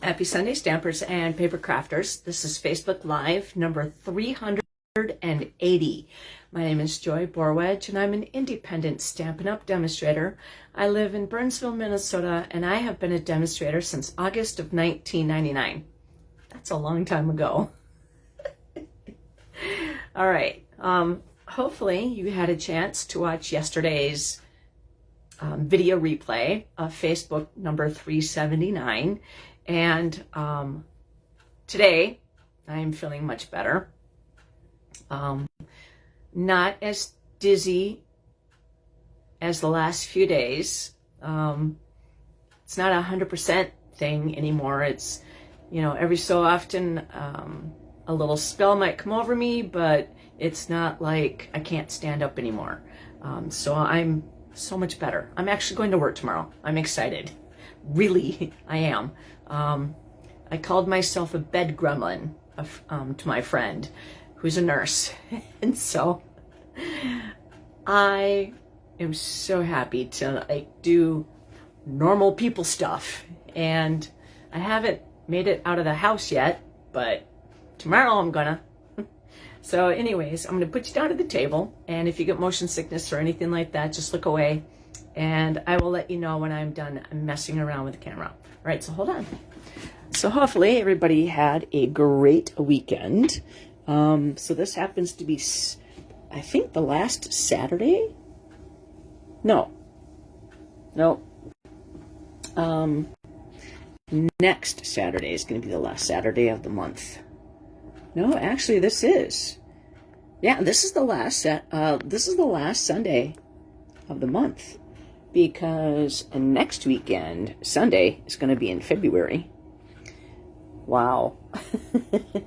Happy Sunday, Stampers and Paper Crafters. This is Facebook Live number 380. My name is Joy Borwedge, and I'm an independent Stampin' Up! Demonstrator. I live in Burnsville, Minnesota, and I have been a demonstrator since August of 1999. That's a long time ago. All right. Hopefully you had a chance to watch yesterday's video replay of Facebook number 379. And today I'm feeling much better. Not as dizzy as the last few days. It's not 100% thing anymore. It's, you know, every so often a little spell might come over me, but it's not like I can't stand up anymore. So I'm so much better. I'm actually going to work tomorrow. I'm excited. Really, I am. I called myself a bed gremlin to my friend who's a nurse. And so I am so happy to like do normal people stuff. And I haven't made it out of the house yet, but tomorrow I'm gonna. So anyways, I'm gonna put you down at the table, and if you get motion sickness or anything like that, just look away, and I will let you know when I'm done messing around with the camera. All right, so hold on. So hopefully everybody had a great weekend. So this happens to be, I think, the last Saturday? No. Next Saturday is going to be the last Saturday of the month. No, actually, this is. Yeah, this is the last Sunday of the month, because next weekend, Sunday, is going to be in February. Wow.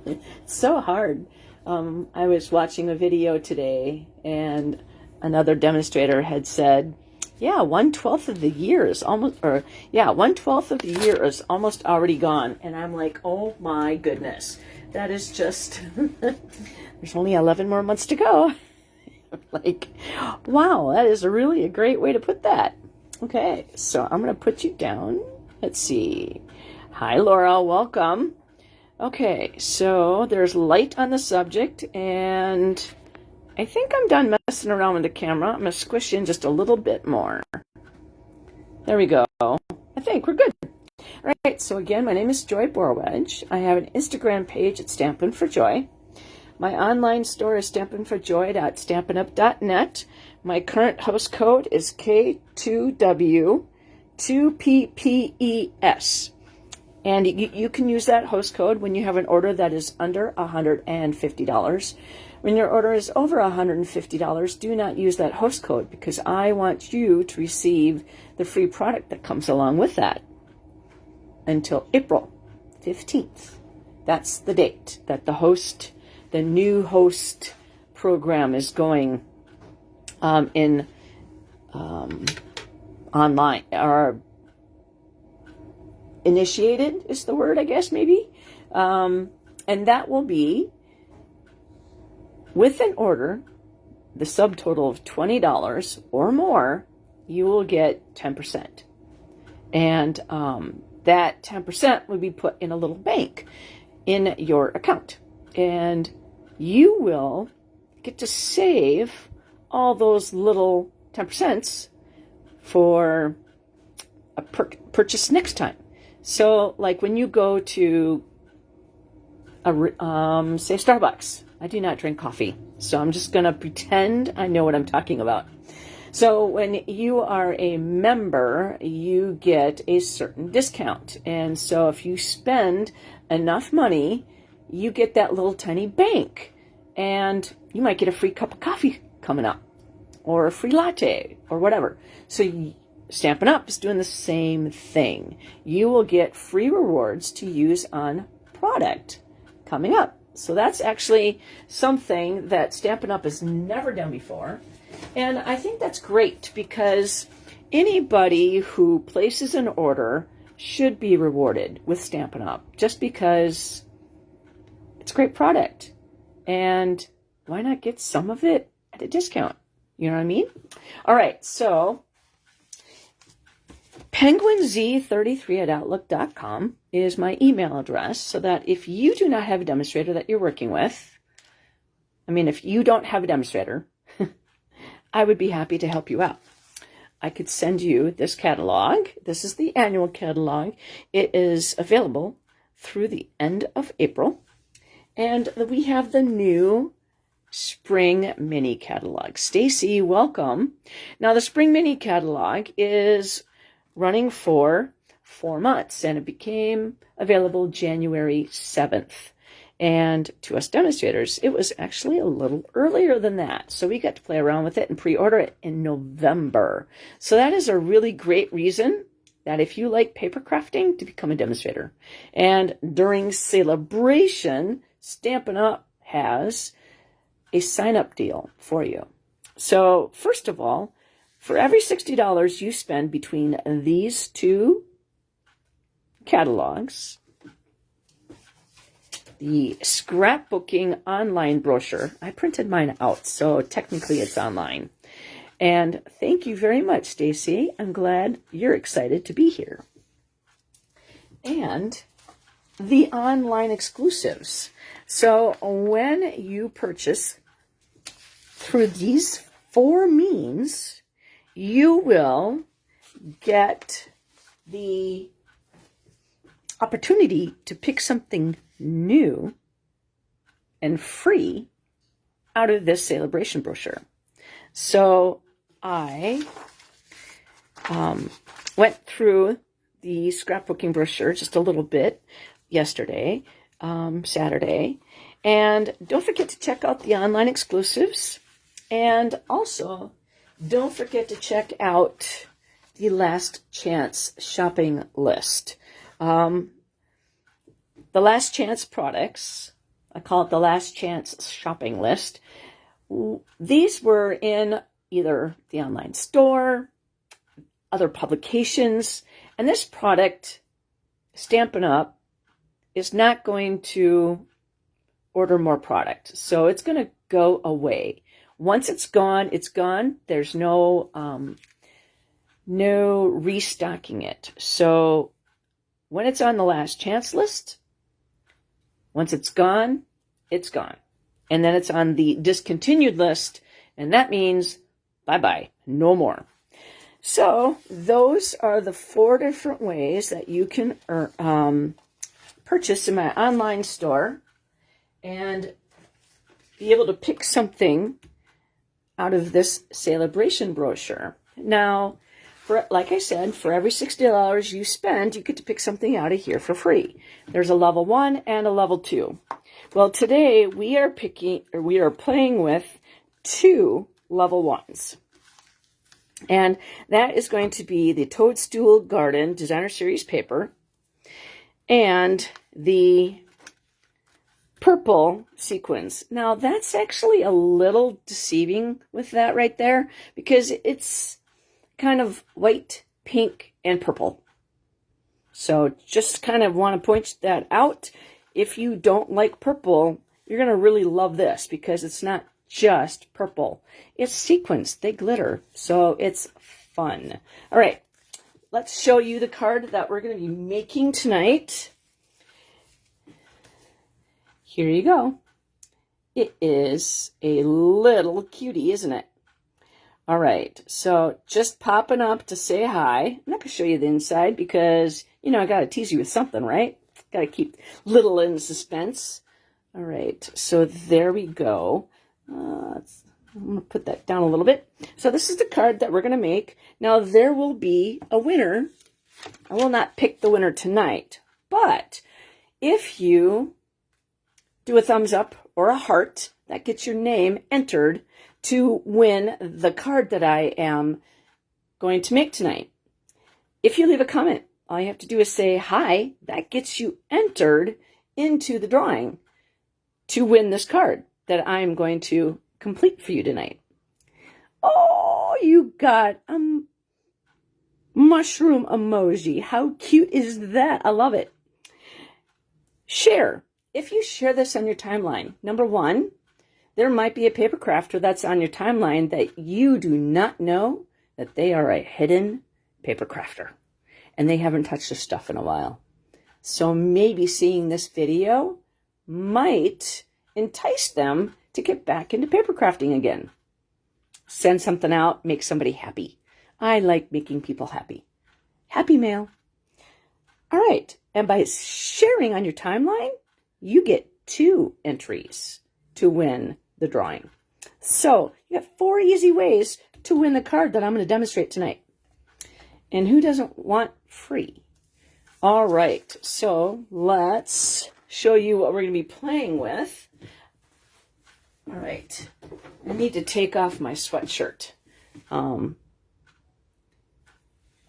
It's so hard. I was watching a video today, and another demonstrator had said, yeah, 1/12 of the year is almost, 1/12 of the year is almost already gone. And I'm like, oh my goodness. That is just, there's only 11 more months to go. Like, wow, that is really a great way to put that. Okay, so I'm going to put you down. Let's see. Hi, Laura, welcome. Okay, so there's light on the subject, and I think I'm done messing around with the camera. I'm going to squish in just a little bit more. There we go. I think we're good. All right, so again, my name is Joy Borwedge. I have an Instagram page at Stampin' for Joy. My online store is stampin'up.net. My current host code is K2W2PPES. And you can use that host code when you have an order that is under $150. When your order is over $150, do not use that host code, because I want you to receive the free product that comes along with that until April 15th. That's the date that the new host program is going in online, or initiated is the word, I guess, maybe. And that will be with an order, the subtotal of $20 or more, you will get 10%. And that 10% would be put in a little bank in your account. And you will get to save all those little 10% for a purchase next time. So, like when you go to say Starbucks. I do not drink coffee, so I'm just going to pretend I know what I'm talking about. So when you are a member, you get a certain discount. And so if you spend enough money, you get that little tiny bank. And you might get a free cup of coffee coming up, or a free latte, or whatever. So Stampin' Up! Is doing the same thing. You will get free rewards to use on product coming up. So that's actually something that Stampin' Up! Has never done before. And I think that's great, because anybody who places an order should be rewarded with Stampin' Up! Just because it's a great product. And why not get some of it at a discount? You know what I mean? All right, so penguinz33@outlook.com is my email address, so that if you do not have a demonstrator that you're working with, if you don't have a demonstrator, I would be happy to help you out. I could send you this catalog. This is the annual catalog. It is available through the end of April. And we have the new Spring Mini Catalog. Stacy, welcome. Now, the Spring Mini Catalog is running for 4 months, and it became available January 7th. And to us demonstrators, it was actually a little earlier than that. So we got to play around with it and pre-order it in November. So that is a really great reason that if you like paper crafting, to become a demonstrator. And during celebration, Stampin' Up! Has a sign-up deal for you. So first of all, for every $60 you spend between these two catalogs, the scrapbooking online brochure, I printed mine out, so technically it's online. And thank you very much, Stacy. I'm glad you're excited to be here. And the online exclusives. So when you purchase through these 4 means, you will get the opportunity to pick something new and free out of this celebration brochure. So I went through the scrapbooking brochure just a little bit yesterday, Saturday, and don't forget to check out the online exclusives, and also don't forget to check out the last chance shopping list. The last chance products, I call it the last chance shopping list. These were in either the online store, other publications, and this product, Stampin' Up!, is not going to order more product. So it's going to go away. Once it's gone, it's gone. There's no restocking it. So when it's on the last chance list, once it's gone, it's gone. And then it's on the discontinued list, and that means bye-bye, no more. So those are the 4 different ways that you can purchase in my online store and be able to pick something out of this celebration brochure. Now, like I said, for every $60 you spend, you get to pick something out of here for free. There's a level 1 and a level 2. Well, today we are playing with 2 level 1s. And that is going to be the Toadstool Garden Designer Series paper and the purple sequins. Now, that's actually a little deceiving with that right there, because it's kind of white, pink, and purple. So just kind of want to point that out. If you don't like purple, you're going to really love this, because it's not just purple. It's sequins. They glitter. So it's fun. All right. Let's show you the card that we're going to be making tonight. Here you go. It is a little cutie, isn't it? All right, so just popping up to say hi. I'm not going to show you the inside because, I got to tease you with something, right? Got to keep little in suspense. All right, so there we go. I'm going to put that down a little bit. So this is the card that we're going to make. Now, there will be a winner. I will not pick the winner tonight, but if you do a thumbs up or a heart, that gets your name entered to win the card that I am going to make tonight. If you leave a comment, all you have to do is say hi. That gets you entered into the drawing to win this card that I'm going to complete for you tonight. Oh, you got a mushroom emoji. How cute is that? I love it. Share. If you share this on your timeline, number 1, there might be a paper crafter that's on your timeline that you do not know that they are a hidden paper crafter. and they haven't touched their stuff in a while. So maybe seeing this video might entice them to get back into paper crafting again. Send something out, make somebody happy. I like making people happy. Happy mail. All right, and by sharing on your timeline, you get 2 entries to win the drawing. So you have 4 easy ways to win the card that I'm going to demonstrate tonight. And who doesn't want free? All right, so let's show you what we're going to be playing with. All right, I need to take off my sweatshirt.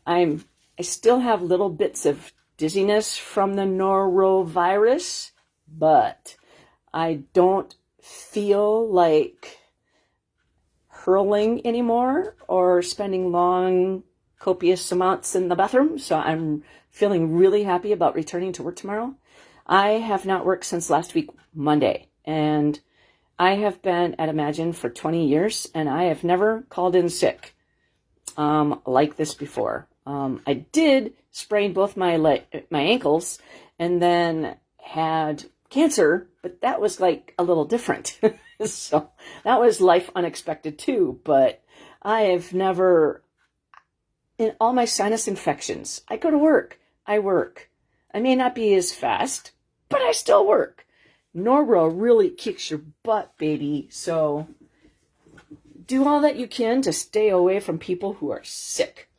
I still have little bits of dizziness from the norovirus, but I don't feel like hurling anymore or spending long, copious amounts in the bathroom. So I'm feeling really happy about returning to work tomorrow. I have not worked since last week, Monday, and I have been at Imagine for 20 years, and I have never called in sick like this before. I did sprain both my ankles and then had cancer, but that was like a little different. So that was life unexpected too. But I have never, in all my sinus infections, I go to work, I work. I may not be as fast, but I still work. Noro really kicks your butt, baby. So do all that you can to stay away from people who are sick.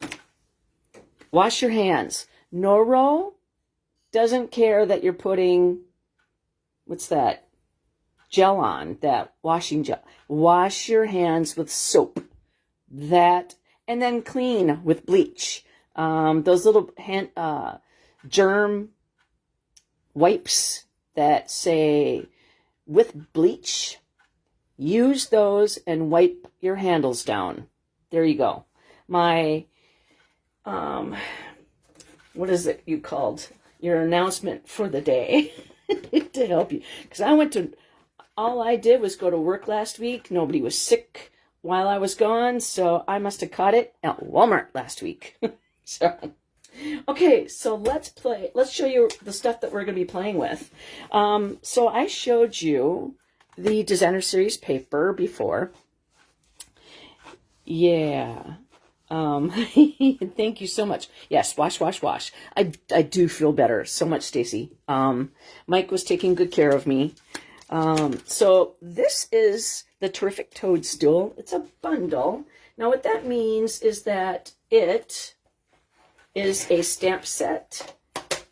Wash your hands. Noro doesn't care that you're putting, what's that, gel on, that washing gel. Wash your hands with soap. That, and then clean with bleach. Those little hand, germ wipes that say with bleach, use those and wipe your handles down. There you go. My, what is it you called? Your announcement for the day to help you. Because all I did was go to work last week. Nobody was sick while I was gone, so I must have caught it at Walmart last week. So, okay, so let's show you the stuff that we're going to be playing with. So I showed you the Designer Series paper before. Yeah. Thank you so much. Yes, wash, wash, wash. I do feel better so much, Stacy. Mike was taking good care of me. So this is the Terrific Toadstool. It's a bundle. Now what that means is that it is a stamp set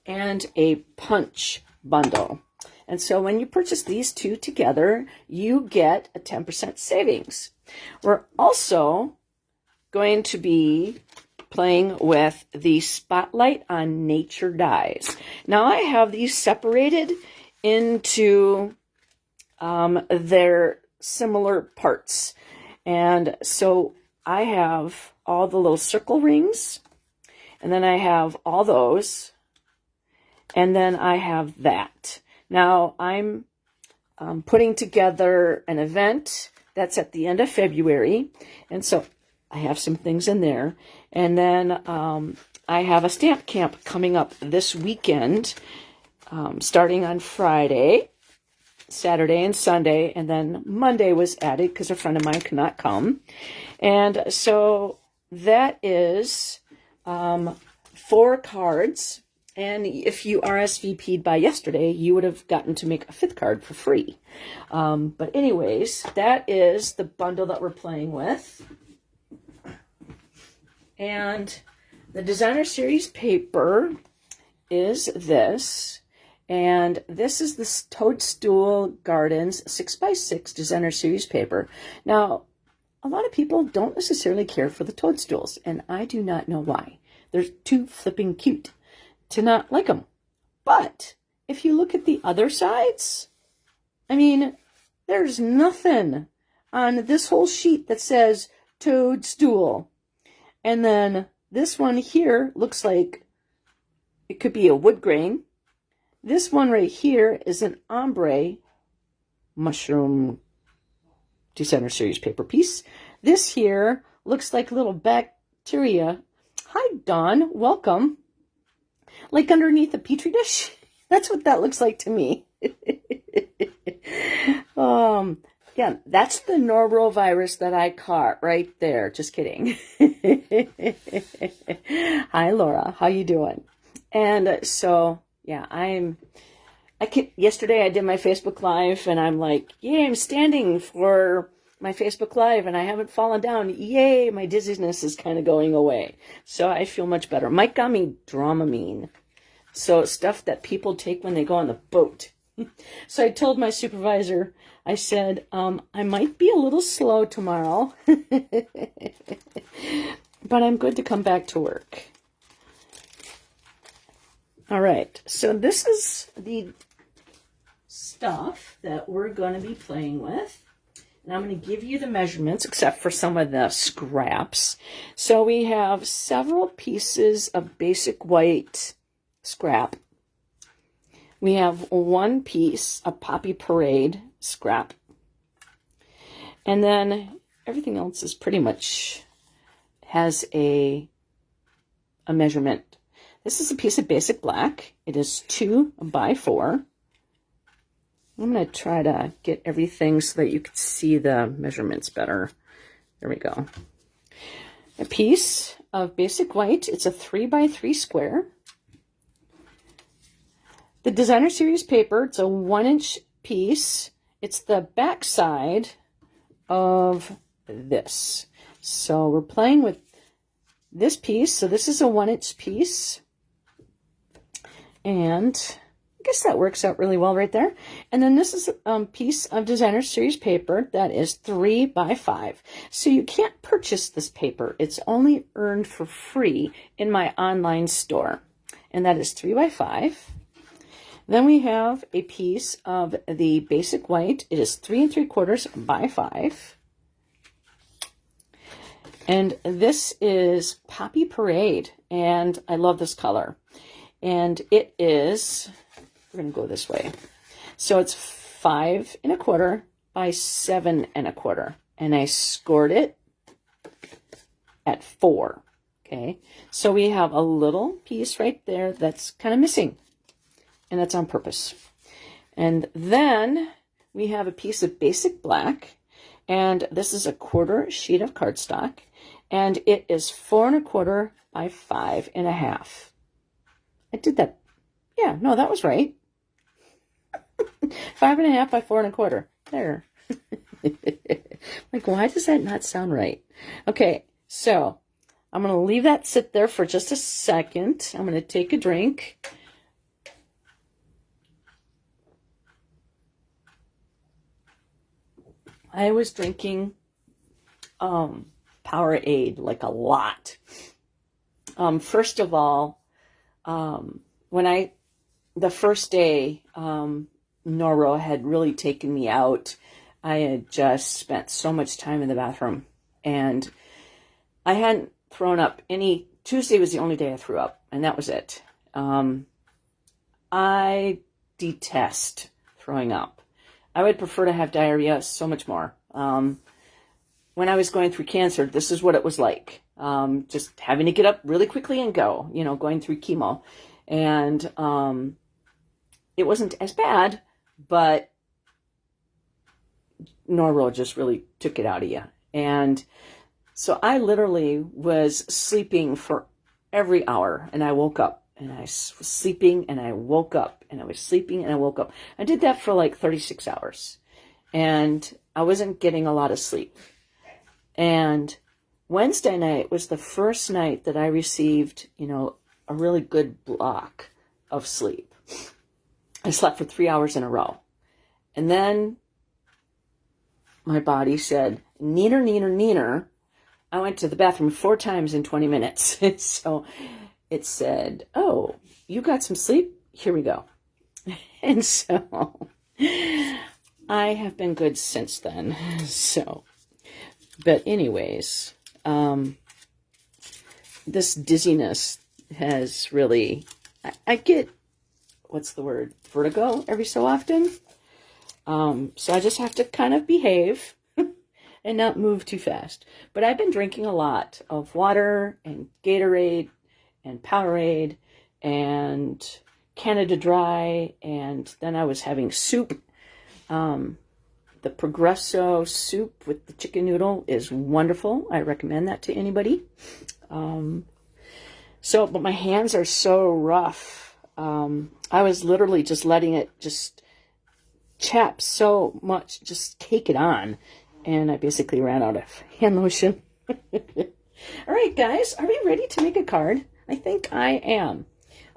and a punch bundle. And so when you purchase these 2 together, you get a 10% savings. We're also going to be playing with the Spotlight on Nature dies. Now I have these separated into their similar parts. And so I have all the little circle rings, and then I have all those, and then I have that. Now I'm putting together an event that's at the end of February, and so I have some things in there. And then I have a stamp camp coming up this weekend, starting on Friday, Saturday, and Sunday. And then Monday was added because a friend of mine could not come. And so that is 4 cards. And if you RSVP'd by yesterday, you would have gotten to make a 5th card for free. But anyways, that is the bundle that we're playing with. And the Designer Series paper is this. And this is the Toadstool Gardens 6x6 Designer Series paper. Now, a lot of people don't necessarily care for the toadstools, and I do not know why. They're too flipping cute to not like them. But if you look at the other sides, I mean, there's nothing on this whole sheet that says Toadstool. And then this one here looks like it could be a wood grain. This one right here is an ombre mushroom Designer Series paper piece. This here looks like little bacteria. Hi, Dawn. Welcome. Like underneath a petri dish. That's what that looks like to me. Yeah, that's the norovirus that I caught right there. Just kidding. Hi, Laura. How you doing? And so, yeah, yesterday I did my Facebook Live, and I'm like, yay, I'm standing for my Facebook Live, and I haven't fallen down. Yay, my dizziness is kind of going away. So I feel much better. Mike got me Dramamine. So stuff that people take when they go on the boat. So I told my supervisor, I said, I might be a little slow tomorrow, but I'm good to come back to work. All right, so this is the stuff that we're going to be playing with. And I'm going to give you the measurements, except for some of the scraps. So we have several pieces of basic white scrap. We have one piece of Poppy Parade scrap. And then everything else is pretty much has a measurement. This is a piece of basic black. It is 2 by 4. I'm going to try to get everything so that you can see the measurements better. There we go. A piece of basic white. It's a 3 by 3 square. The Designer Series paper, it's a 1-inch piece. It's the back side of this. So we're playing with this piece. So this is a 1-inch piece. And I guess that works out really well right there. And then this is a piece of Designer Series paper that is 3 by 5. So you can't purchase this paper. It's only earned for free in my online store. And that is 3 by 5. Then we have a piece of the basic white. It is 3 3/4 by 5. And this is Poppy Parade. And I love this color. And it is, we're going to go this way. So it's 5 1/4 by 7 1/4. And I scored it at 4. Okay. So we have a little piece right there that's kind of missing. And that's on purpose. And then we have a piece of basic black. And this is a 1/4 sheet of cardstock. And it is 4 1/4 by 5 1/2. I did that. Yeah, no, that was right. 5 1/2 by 4 1/4. There. Like, why does that not sound right? Okay, so I'm going to leave that sit there for just a second. I'm going to take a drink. I was drinking Powerade like a lot. First of all, the first day, Noro had really taken me out. I had just spent so much time in the bathroom, and I hadn't thrown up Tuesday was the only day I threw up, and that was it. I detest throwing up. I would prefer to have diarrhea so much more. When I was going through cancer, this is what it was like. Just having to get up really quickly and go, going through chemo. And it wasn't as bad, but Noro just really took it out of you. And so I literally was sleeping for every hour, and I woke up. And I was sleeping, and I woke up, and I was sleeping, and I woke up. I did that for like 36 hours, and I wasn't getting a lot of sleep. And Wednesday night was the first night that I received, a really good block of sleep. I slept for 3 hours in a row. And then my body said, neener, neener, neener. I went to the bathroom 4 times in 20 minutes. So it said, oh, you got some sleep? Here we go. And so I have been good since then. So, but anyways, this dizziness has really, I get, what's the word, vertigo every so often. So I just have to kind of behave and not move too fast. But I've been drinking a lot of water and Gatorade and Powerade and Canada Dry, and then I was having soup. The Progresso soup with the chicken noodle is wonderful. I recommend that to anybody. But my hands are so rough. I was literally just letting it just chap so much, just cake it on. And I basically ran out of hand lotion. All right, guys, are we ready to make a card? I think I am.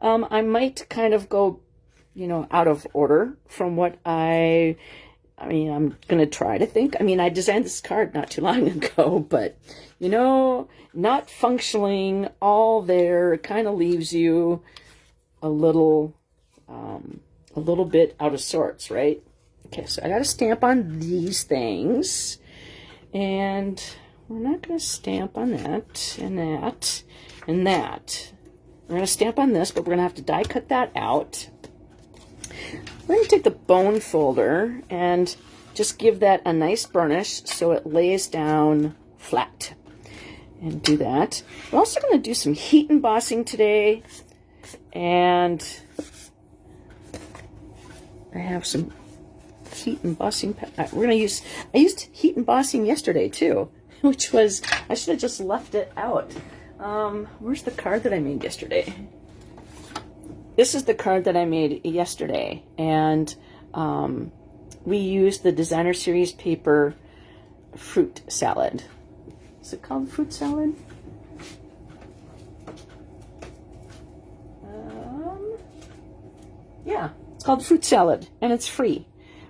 I might kind of go, out of order from what I'm going to try to think. I designed this card not too long ago, but, not functioning all there kind of leaves you a little bit out of sorts, right? Okay, so I got to stamp on these things, and we're not going to stamp on that, and that, and that. We're going to stamp on this, but we're going to have to die cut that out. We're going to take the bone folder and just give that a nice burnish so it lays down flat. And do that. We're also going to do some heat embossing today. And I have some heat embossing. I used heat embossing yesterday too, which was, I should have just left it out. Where's the card that I made yesterday? This is the card that I made yesterday, and we used the Designer Series paper fruit salad. Is it called fruit salad? Yeah, it's called fruit salad, and it's free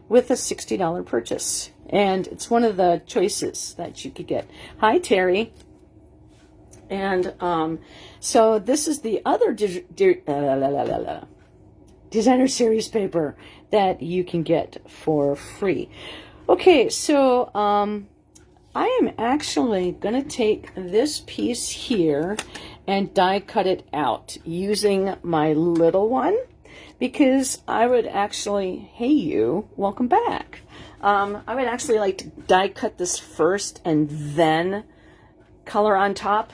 with a $60 purchase. And it's one of the choices that you could get. Hi, Terry. And so this is the other Designer Series paper that you can get for free. Okay, so I am actually going to take this piece here and die cut it out using my little one, because I would actually, hey you, welcome back. I would actually like to die cut this first and then color on top.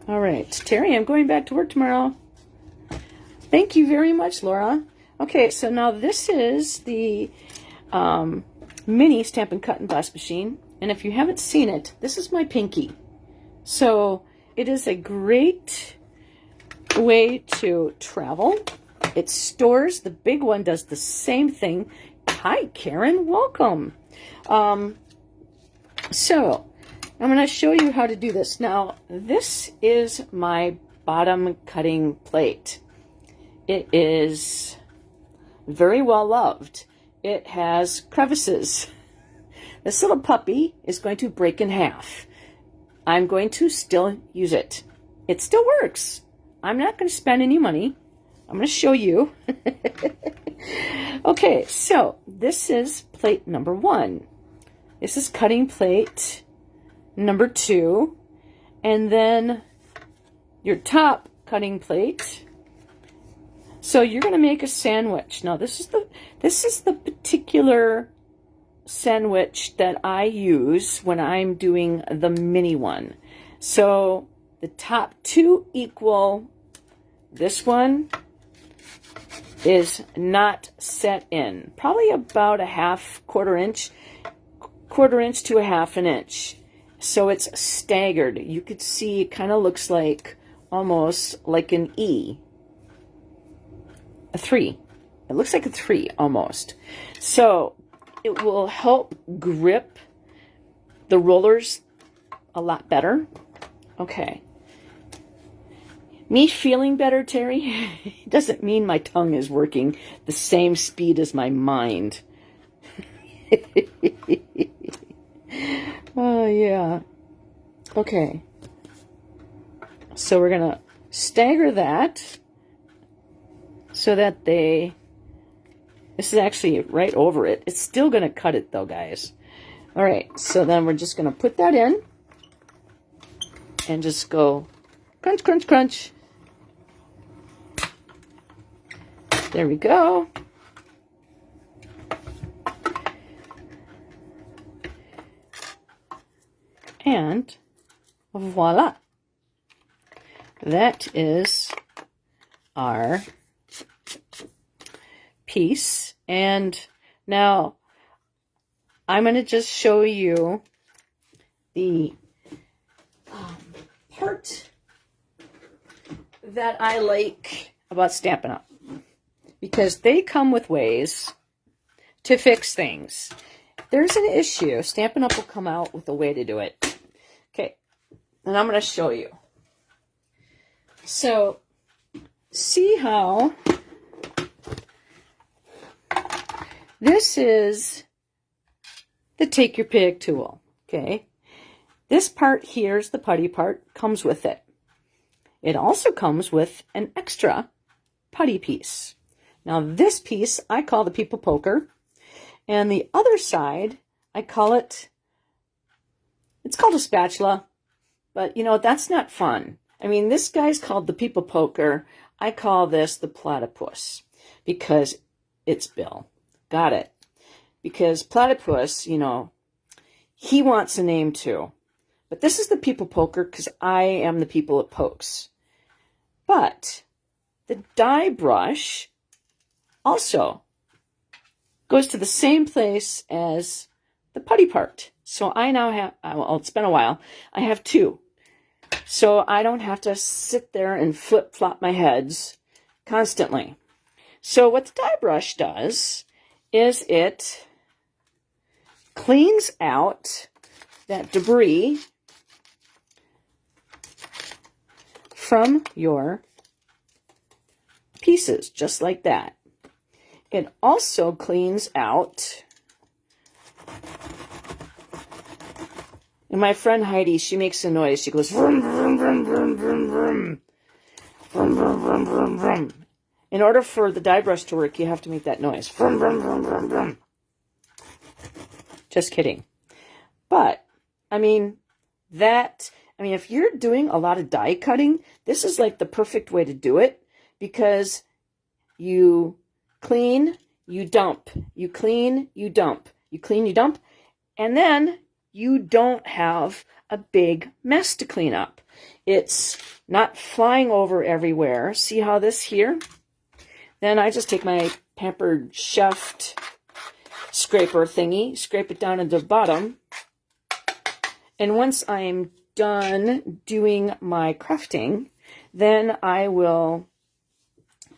All right, Terry, I'm going back to work tomorrow. Thank you very much, Laura. Okay, so now this is the mini Stampin' Cut and Emboss machine. And if you haven't seen it, this is my pinky. So it is a great way to travel. It stores. The big one does the same thing. Hi, Karen. Welcome. So I'm going to show you how to do this. Now, this is my bottom cutting plate. It is very well loved. It has crevices. This little puppy is going to break in half. I'm going to still use it. It still works. I'm not going to spend any money. I'm going to show you. Okay, so this is plate number 1. This is cutting plate number 2. And then your top cutting plate. So you're going to make a sandwich. Now this is the particular sandwich that I use when I'm doing the mini one. So the top 2 equal. This one is not set in. Probably about a quarter inch to a half an inch. So it's staggered. You could see it kind of looks like almost like an E. A 3. It looks like a 3 almost. So it will help grip the rollers a lot better. Okay. Me feeling better, Terry, doesn't mean my tongue is working the same speed as my mind. Oh, yeah. Okay. So we're going to stagger that so that this is actually right over it. It's still going to cut it though, guys. All right. So then we're just going to put that in and just go crunch, crunch, crunch. There we go. And voila. That is our piece. And now I'm going to just show you the part that I like about Stampin' Up, because they come with ways to fix things. If there's an issue, Stampin' Up will come out with a way to do it. Okay, and I'm going to show you. So, see how this is the Take Your Pick tool, okay? This part here is the putty part, comes with it. It also comes with an extra putty piece. Now this piece I call the People Poker, and the other side I call it, it's called a spatula, but you know, that's not fun. I mean, this guy's called the People Poker. I call this the Platypus because it's Bill. Got it. Because Platypus, you know, he wants a name too. But this is the People Poker because I am the people it pokes. But the die brush also goes to the same place as the putty part. So I now have, well, it's been a while, I have two. So I don't have to sit there and flip-flop my heads constantly. So what the die brush does is it cleans out that debris from your pieces, just like that. It also cleans out, and my friend Heidi, she makes a noise. She goes, vroom, vroom, vroom, vroom, vroom, vroom, vroom, vroom, vroom, vroom, vroom. In order for the die brush to work, you have to make that noise. Vroom, vroom, vroom, vroom, vroom. Just kidding. But, I mean, if you're doing a lot of die cutting, this is like the perfect way to do it, because you clean, you dump, you clean, you dump, you clean, you dump, and then you don't have a big mess to clean up. It's not flying over everywhere. See how this here? Then I just take my Pampered Chef scraper thingy, scrape it down into the bottom, and once I'm done doing my crafting, then I will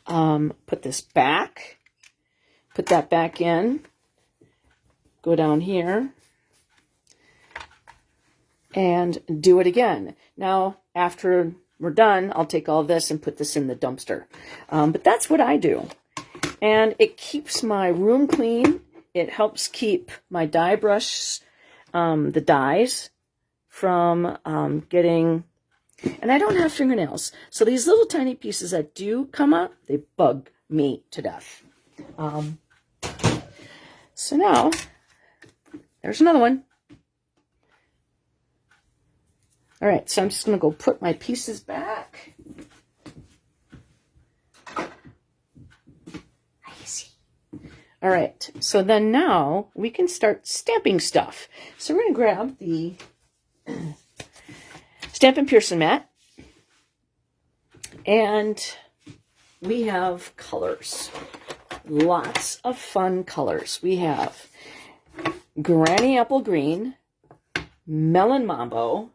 put this back, put that back in, go down here, and do it again. Now, after we're done, I'll take all this and put this in the dumpster. But that's what I do. And it keeps my room clean. It helps keep my die brush, the dies, from getting... And I don't have fingernails. So these little tiny pieces that do come up, they bug me to death. So now, there's another one. All right, so I'm just going to go put my pieces back. All right, so then now we can start stamping stuff. So we're going to grab the Stampin' Pearson mat, and we have colors. Lots of fun colors. We have Granny Apple Green, Melon Mambo,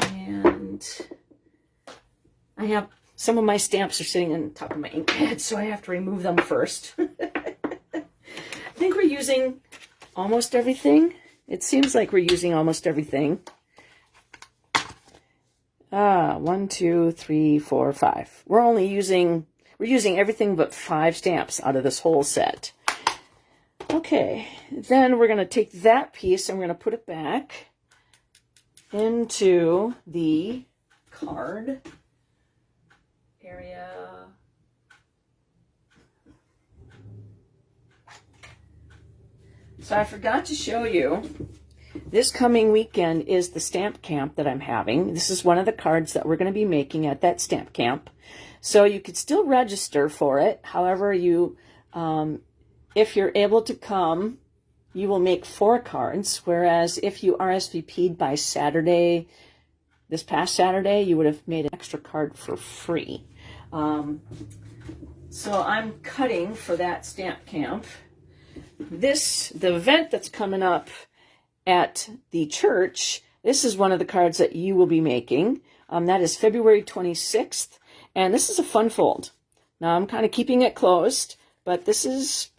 and I have some of my stamps are sitting on top of my ink pad, so I have to remove them first. I think we're using almost everything. It seems like we're using almost everything. 1, 2, 3, 4, 5. We're using everything but 5 stamps out of this whole set. Okay, then we're going to take that piece and we're going to put it back into the card area. So I forgot to show you, this coming weekend is the stamp camp that I'm having. This is one of the cards that we're going to be making at that stamp camp. So you could still register for it. However, you, if you're able to come, you will make 4 cards, whereas if you RSVP'd by Saturday, this past Saturday, you would have made an extra card for free. So I'm cutting for that stamp camp. The event that's coming up at the church, this is one of the cards that you will be making. That is February 26th, and this is a fun fold. Now I'm kind of keeping it closed, but this is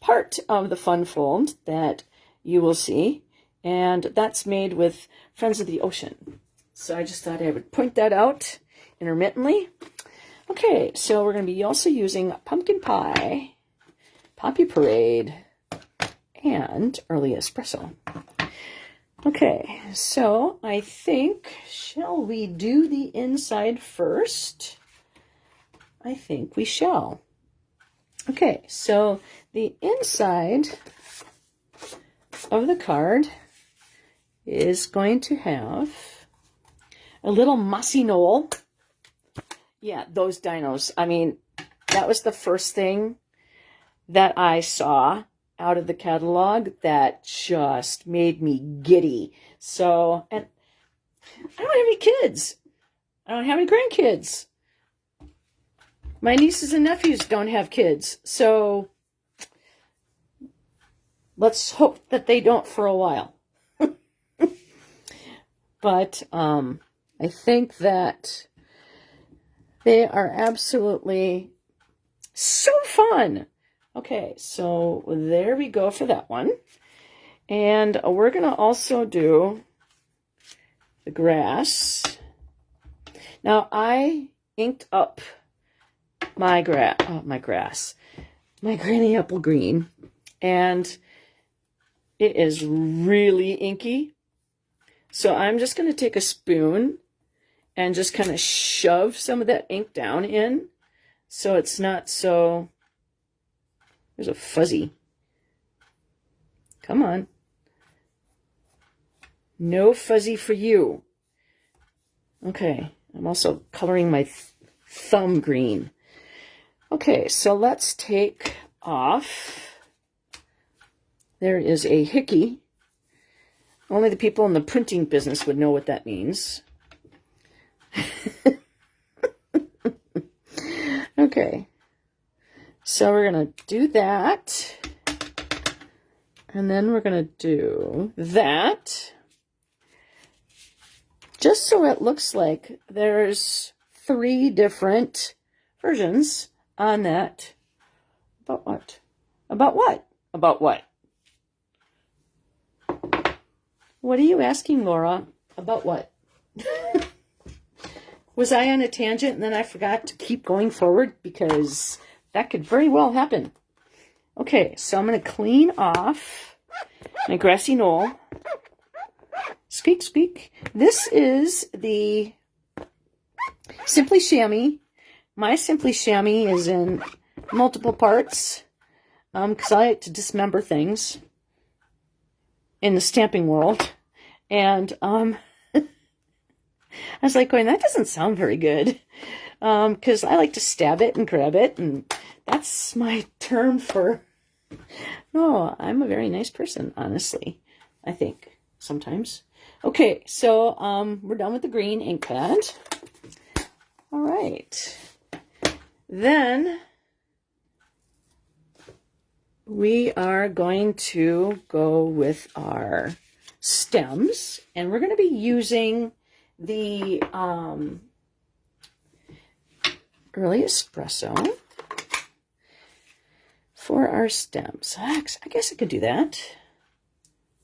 part of the fun fold that you will see, and that's made with Friends of the Ocean. So I just thought I would point that out intermittently. Okay, so we're going to be also using Pumpkin Pie, Poppy Parade, and Early Espresso. Okay, so I think, shall we do the inside first? I think we shall. Okay, so the inside of the card is going to have a little mossy knoll. Yeah, those dinos. I mean, that was the first thing that I saw out of the catalog that just made me giddy. So, and I don't have any kids. I don't have any grandkids. My nieces and nephews don't have kids. So, let's hope that they don't for a while. But I think that they are absolutely so fun. Okay, so there we go for that one. And we're going to also do the grass. Now, I inked up my granny apple green, and it is really inky. So I'm just going to take a spoon and just kind of shove some of that ink down in so it's not so... There's a fuzzy. Come on. No fuzzy for you. Okay, I'm also coloring my thumb green. Okay, so let's take off. There is a hickey. Only the people in the printing business would know what that means. Okay, so we're going to do that, and then we're going to do that, just so it looks like there's 3 different versions on that. About what? About what? About what? What are you asking, Laura? About what? Was I on a tangent and then I forgot to keep going forward? Because that could very well happen. Okay, so I'm going to clean off my grassy knoll. Squeak, squeak. This is the Simply Chamois. My Simply Chamois is in multiple parts because I like to dismember things in the stamping world. And I was like going, that doesn't sound very good, because I like to stab it and grab it, and that's my term for, no, I'm a very nice person, honestly, I think, sometimes. Okay, so we're done with the green ink pad. All right. Then we are going to go with our stems, and we're going to be using the Early Espresso for our stems. I guess I could do that.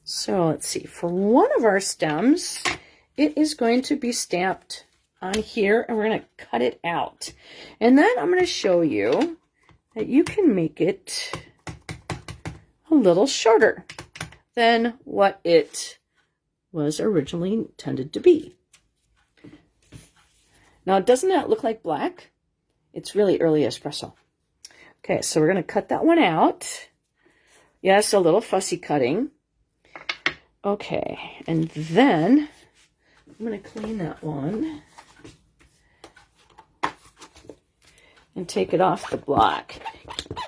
So let's see. For one of our stems, it is going to be stamped on here, and we're going to cut it out. And then I'm going to show you that you can make it a little shorter than what it was originally intended to be. Now, doesn't that look like black? It's really Early Espresso. Okay, so we're going to cut that one out. Yes, a little fussy cutting. Okay, and then I'm going to clean that one and take it off the block.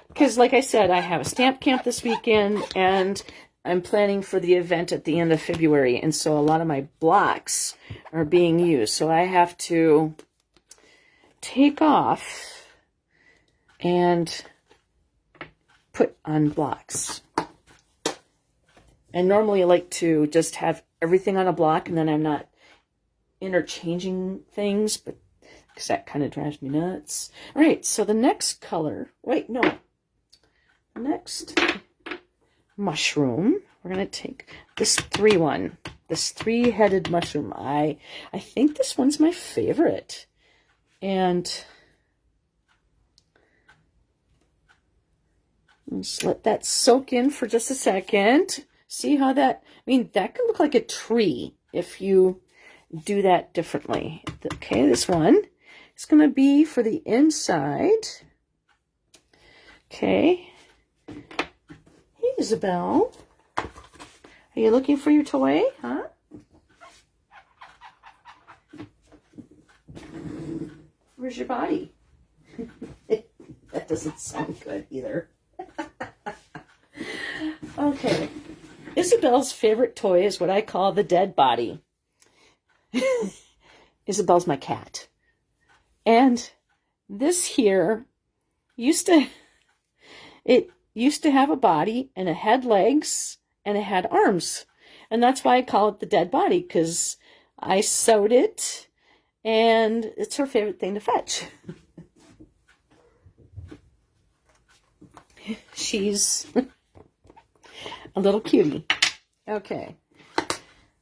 Because, like I said, I have a stamp camp this weekend, and I'm planning for the event at the end of February, and so a lot of my blocks are being used. So I have to take off and put on blocks. And normally I like to just have everything on a block, and then I'm not interchanging things, but because that kind of drives me nuts. All right, so the next color, wait, no. Next mushroom, we're going to take this this three-headed mushroom. I think this one's my favorite. And just let that soak in for just a second. See how that, I mean, that could look like a tree if you do that differently. Okay, this one is going to be for the inside. Okay. Hey, Isabel. Are you looking for your toy, huh? Where's your body? That doesn't sound good either. Okay. Isabel's favorite toy is what I call the dead body. Isabel's my cat. And this here used to have a body, and it had legs, and it had arms. And that's why I call it the dead body, because I sewed it, and it's her favorite thing to fetch. She's a little cutie. Okay.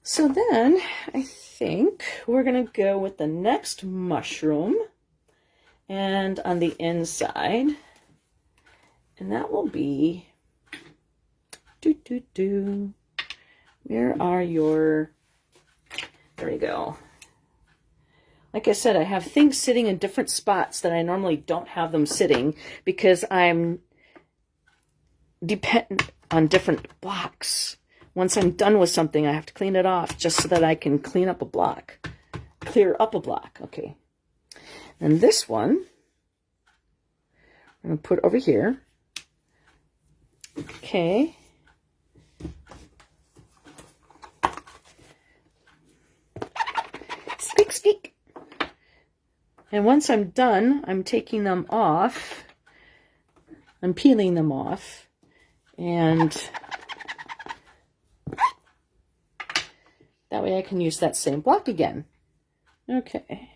So then I think we're going to go with the next mushroom, and on the inside, and that will be, where are your, there you go. Like I said, I have things sitting in different spots that I normally don't have them sitting because I'm dependent on different blocks. Once I'm done with something, I have to clean it off just so that I can clear up a block. Okay. And this one, I'm going to put over here. Okay. Squeak, squeak. And once I'm done, I'm taking them off. I'm peeling them off. And that way I can use that same block again. Okay.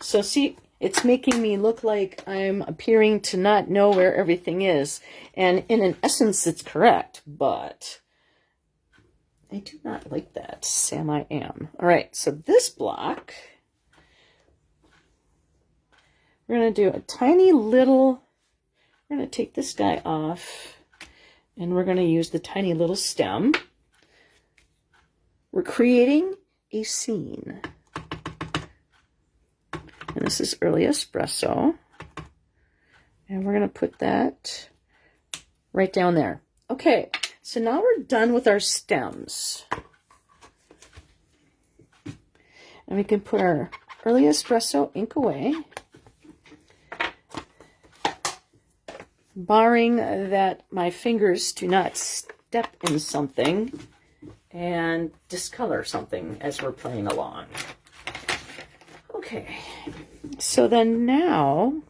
So see, it's making me look like I'm appearing to not know where everything is. And in an essence, it's correct, but I do not like that. Sam, I am. All right, so this block, we're going to do a tiny little, we're going to take this guy off, and we're going to use the tiny little stem. We're creating a scene. And this is early espresso. And we're going to put that right down there. Okay, so now we're done with our stems. And we can put our early espresso ink away. Barring that my fingers do not step in something and discolor something as we're playing along. Okay, so then now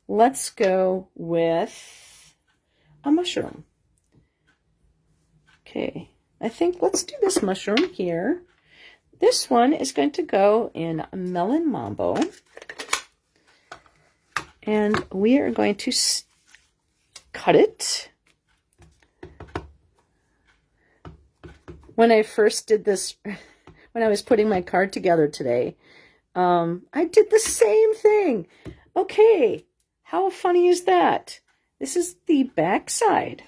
let's go with a mushroom. Okay, I think let's do this mushroom here. This one is going to go in Melon Mambo. And we are going to cut it. When I first did this, when I was putting my card together today, I did the same thing. Okay, how funny is that? This is the back side.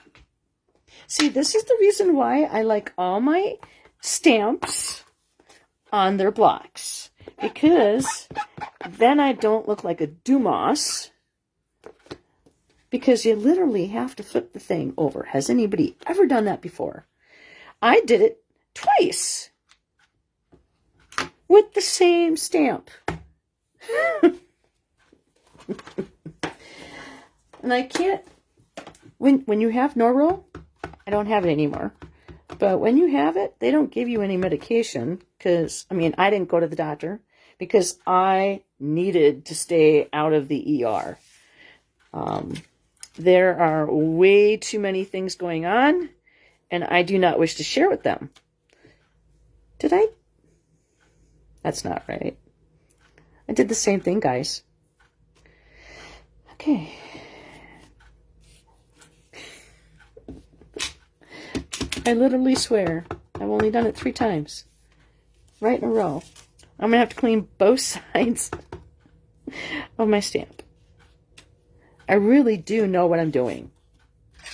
See, this is the reason why I like all my stamps on their blocks. Because then I don't look like a Dumas. Because you literally have to flip the thing over. Has anybody ever done that before? I did it twice with the same stamp. And I can't, when you have Noro, I don't have it anymore. But when you have it, they don't give you any medication because, I mean, I didn't go to the doctor because I needed to stay out of the ER. There are way too many things going on, and I do not wish to share with them. Did I? That's not right. I did the same thing, guys. Okay. I literally swear I've only done it 3 times. Right in a row. I'm going to have to clean both sides of my stamp. I really do know what I'm doing.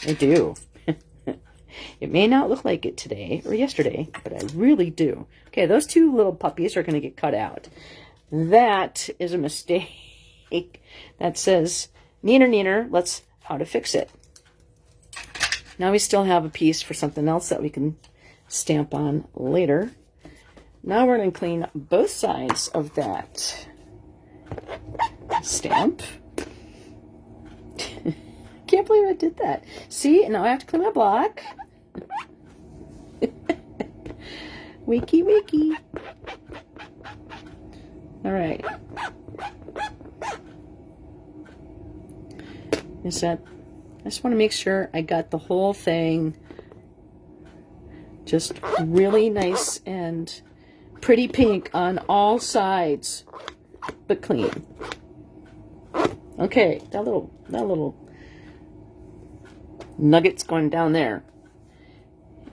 I do. It may not look like it today or yesterday, but I really do. Okay, those 2 little puppies are going to get cut out. That is a mistake. That says, neener, neener, let's how to fix it. Now we still have a piece for something else that we can stamp on later. Now we're going to clean both sides of that stamp. Can't believe I did that. See, now I have to clean my block. Wakey, wakey. All right. Is that... I just want to make sure I got the whole thing just really nice and pretty pink on all sides, but clean. Okay, that little nugget's going down there.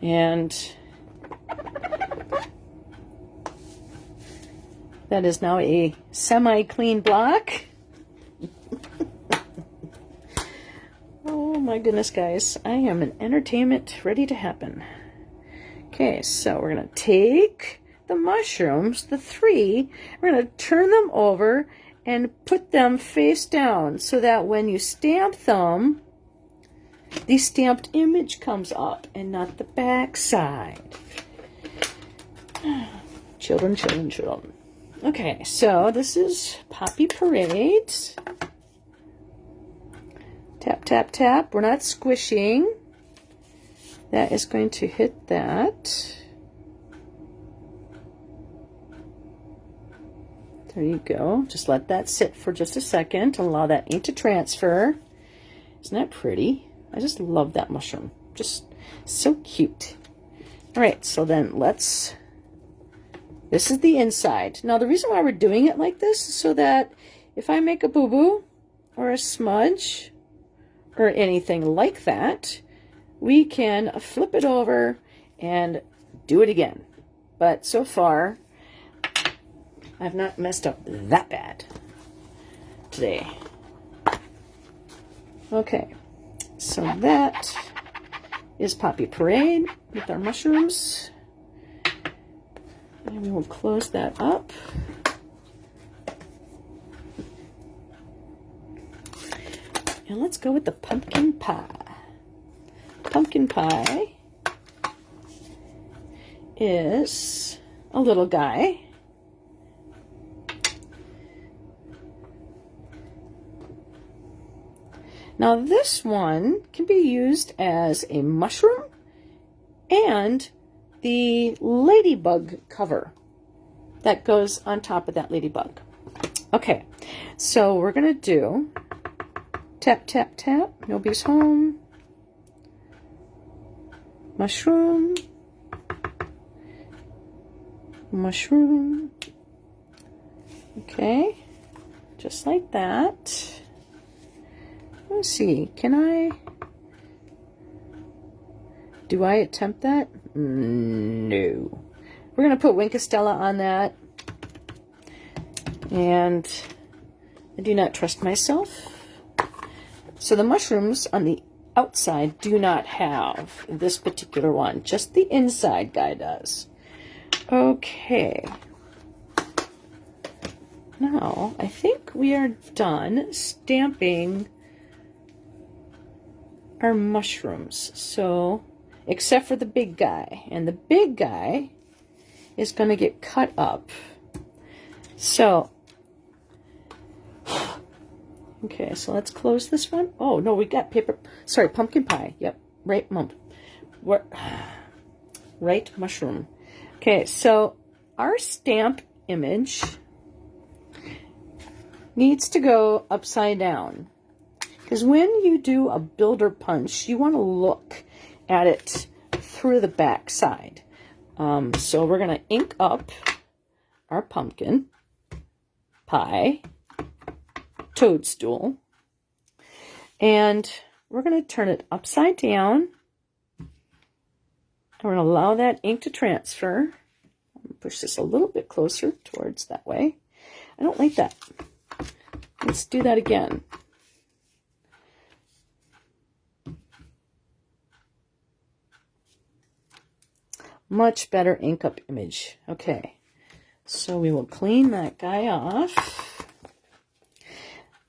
And that is now a semi-clean block. Oh my goodness, guys. I am an entertainment ready to happen. Okay, so we're going to take the mushrooms, the 3, we're going to turn them over and put them face down so that when you stamp them, the stamped image comes up and not the back side. Children, children, children. Okay, so this is Poppy Parade. Tap, tap, tap. We're not squishing. That is going to hit that. There you go. Just let that sit for just a second and allow that ink to transfer. Isn't that pretty? I just love that mushroom. Just so cute. All right, so then this is the inside. Now the reason why we're doing it like this is so that if I make a boo-boo or a smudge or anything like that, we can flip it over and do it again. But so far, I've not messed up that bad today. Okay, so that is Poppy Parade with our mushrooms. And we will close that up. And let's go with the pumpkin pie. Pumpkin pie is a little guy. Now this one can be used as a mushroom and the ladybug cover that goes on top of that ladybug. Okay, so we're going to do tap, tap, tap, nobody's home, mushroom, mushroom, okay, just like that. Let's see, do I attempt that? No. We're going to put Winkestella on that. And I do not trust myself. So the mushrooms on the outside do not have this particular one. Just the inside guy does. Okay. Now, I think we are done stamping our mushrooms. So, except for the big guy. And the big guy is going to get cut up. So, okay, so let's close this one. Oh, no, we got paper. Sorry, pumpkin pie. Yep, right, right mushroom. Okay, so our stamp image needs to go upside down, because when you do a builder punch, you want to look at it through the back side. So we're going to ink up our pumpkin pie toadstool, and we're going to turn it upside down. We're going to allow that ink to transfer. Push this a little bit closer towards that way. I don't like that. Let's do that again. Much better ink up image. Okay, so we will clean that guy off.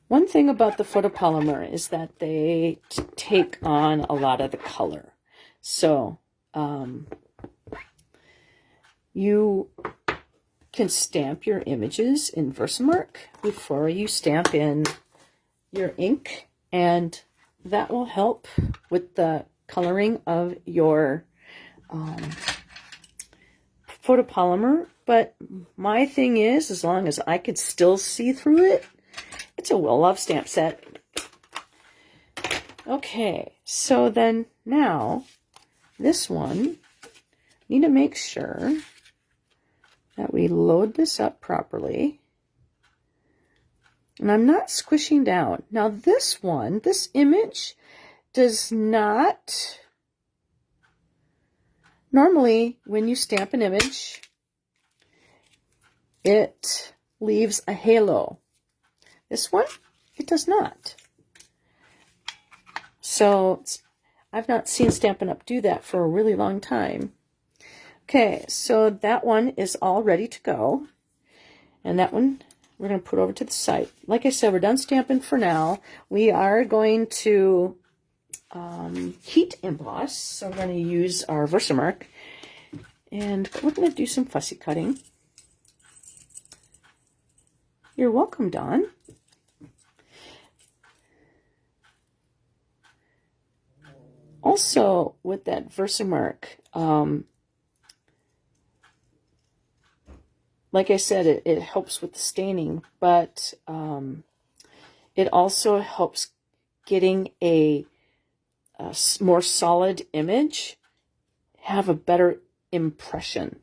One thing about the photopolymer is that they take on a lot of the color. So you can stamp your images in Versamark before you stamp in your ink, and that will help with the coloring of your photopolymer. But my thing is, as long as I could still see through it, it's a well-loved stamp set. Okay, so then now this one, need to make sure that we load this up properly. And I'm not squishing down. Now this one, this image does not, normally when you stamp an image, it leaves a halo. This one, it does not. So I've not seen Stampin' Up! Do that for a really long time. Okay, so that one is all ready to go. And that one we're going to put over to the side. Like I said, we're done stamping for now. We are going to heat emboss. So we're going to use our Versamark. And we're going to do some fussy cutting. You're welcome, Dawn. Also, with that Versamark, like I said, it helps with the staining, but it also helps getting a more solid image, have a better impression,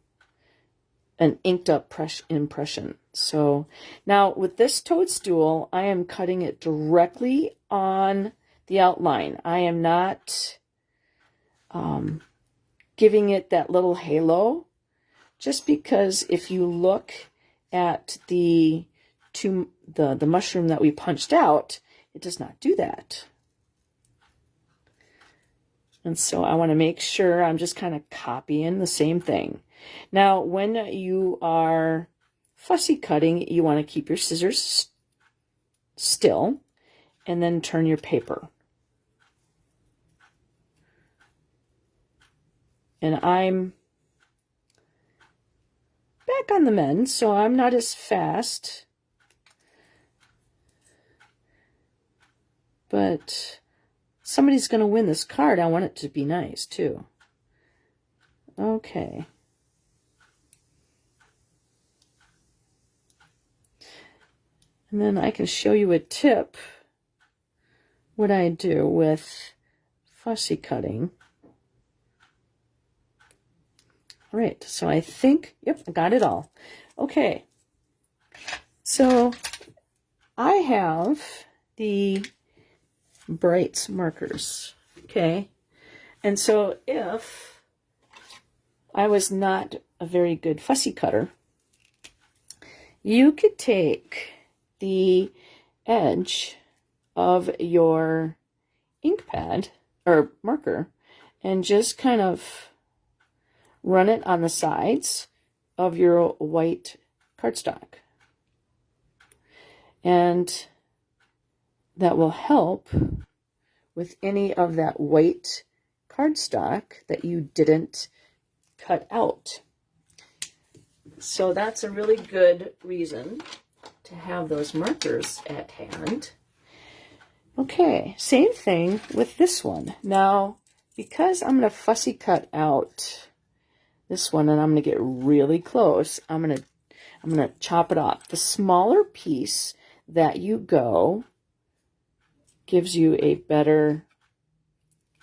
an inked up impression. So now with this toadstool, I am cutting it directly on the outline. I am not giving it that little halo, just because if you look at the mushroom that we punched out, it does not do that. And so I want to make sure I'm just kind of copying the same thing. Now, when you are fussy cutting, you want to keep your scissors still and then turn your paper. And I'm back on the mend, so I'm not as fast. But somebody's going to win this card. I want it to be nice, too. Okay. And then I can show you a tip, what I do with fussy cutting. All right, so I think, yep, I got it all. Okay, so I have the Brights markers, okay? And so if I was not a very good fussy cutter, you could take the edge of your ink pad or marker and just kind of run it on the sides of your white cardstock. And that will help with any of that white cardstock that you didn't cut out. So that's a really good reason to have those markers at hand. Okay, same thing with this one. Now, because I'm going to fussy cut out this one and I'm going to get really close, I'm going to chop it off. The smaller piece that you go gives you a better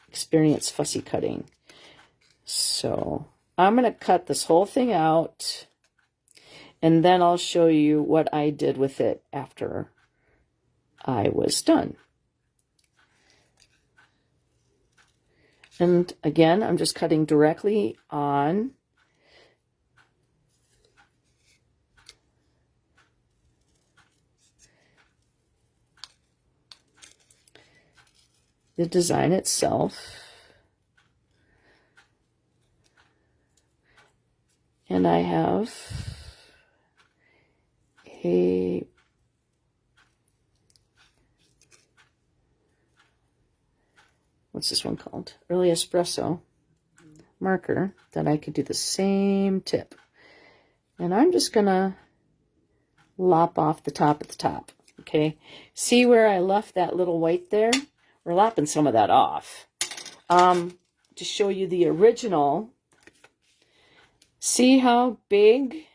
experience fussy cutting. So I'm going to cut this whole thing out, and then I'll show you what I did with it after I was done. And again, I'm just cutting directly on the design itself. And I have a what's this one called? Early Espresso marker that I could do the same tip. And I'm just gonna lop off the top at the top. Okay, see where I left that little white there? We're lopping some of that off. To show you the original, see how big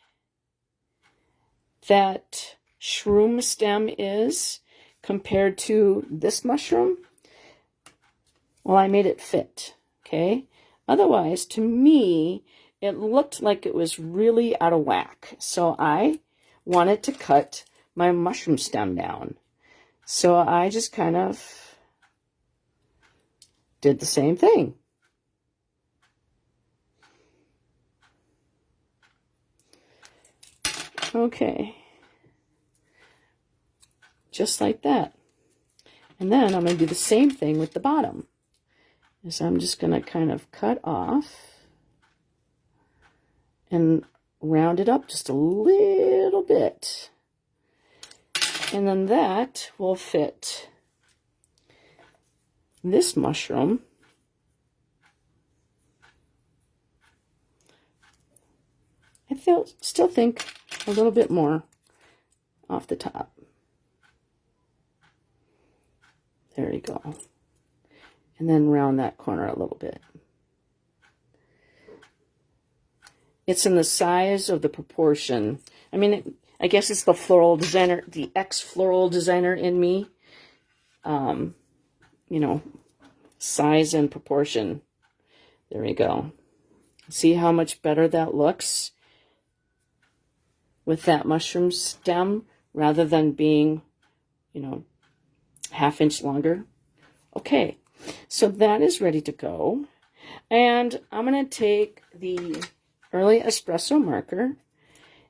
that shroom stem is compared to this mushroom? Well, I made it fit, okay? Otherwise, to me, it looked like it was really out of whack. So I wanted to cut my mushroom stem down. So I just kind of did the same thing. Okay. Just like that. And then I'm going to do the same thing with the bottom. Is I'm just going to kind of cut off and round it up just a little bit. And then that will fit this mushroom. I still think a little bit more off the top. There you go. And then round that corner a little bit. It's in the size of the proportion. I mean, I guess it's the floral designer, the ex-floral designer in me. You know, size and proportion. There we go. See how much better that looks with that mushroom stem rather than being, you know, ½ inch longer. Okay, so that is ready to go. And I'm going to take the Early Espresso marker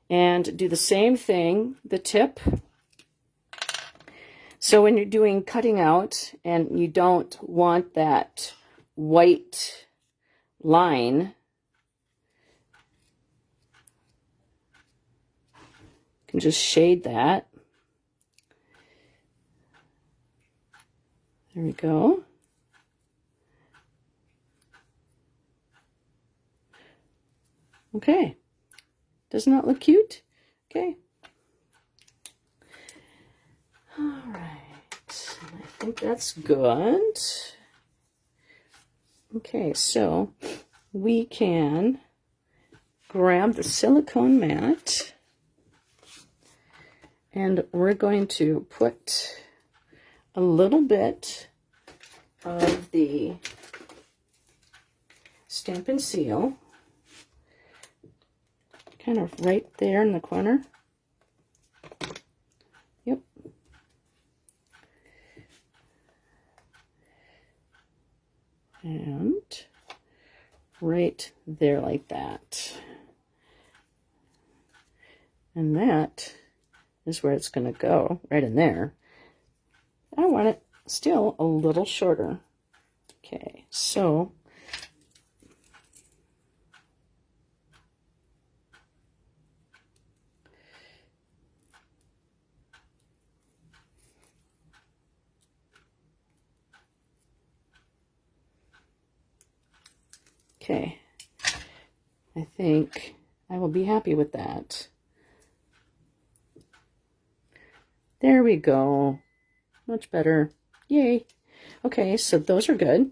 and do the same thing, the tip. So when you're doing cutting out and you don't want that white line, you can just shade that. There we go. Okay. Doesn't that look cute? Okay. All right. I think that's good. Okay, so we can grab the silicone mat and we're going to put a little bit of the Stampin' Seal kind of right there in the corner. Yep. And right there like that. And that is where it's going to go, right in there. I want it still a little shorter. Okay, so okay, I think I will be happy with that. There we go. Much better. Yay. Okay, so those are good.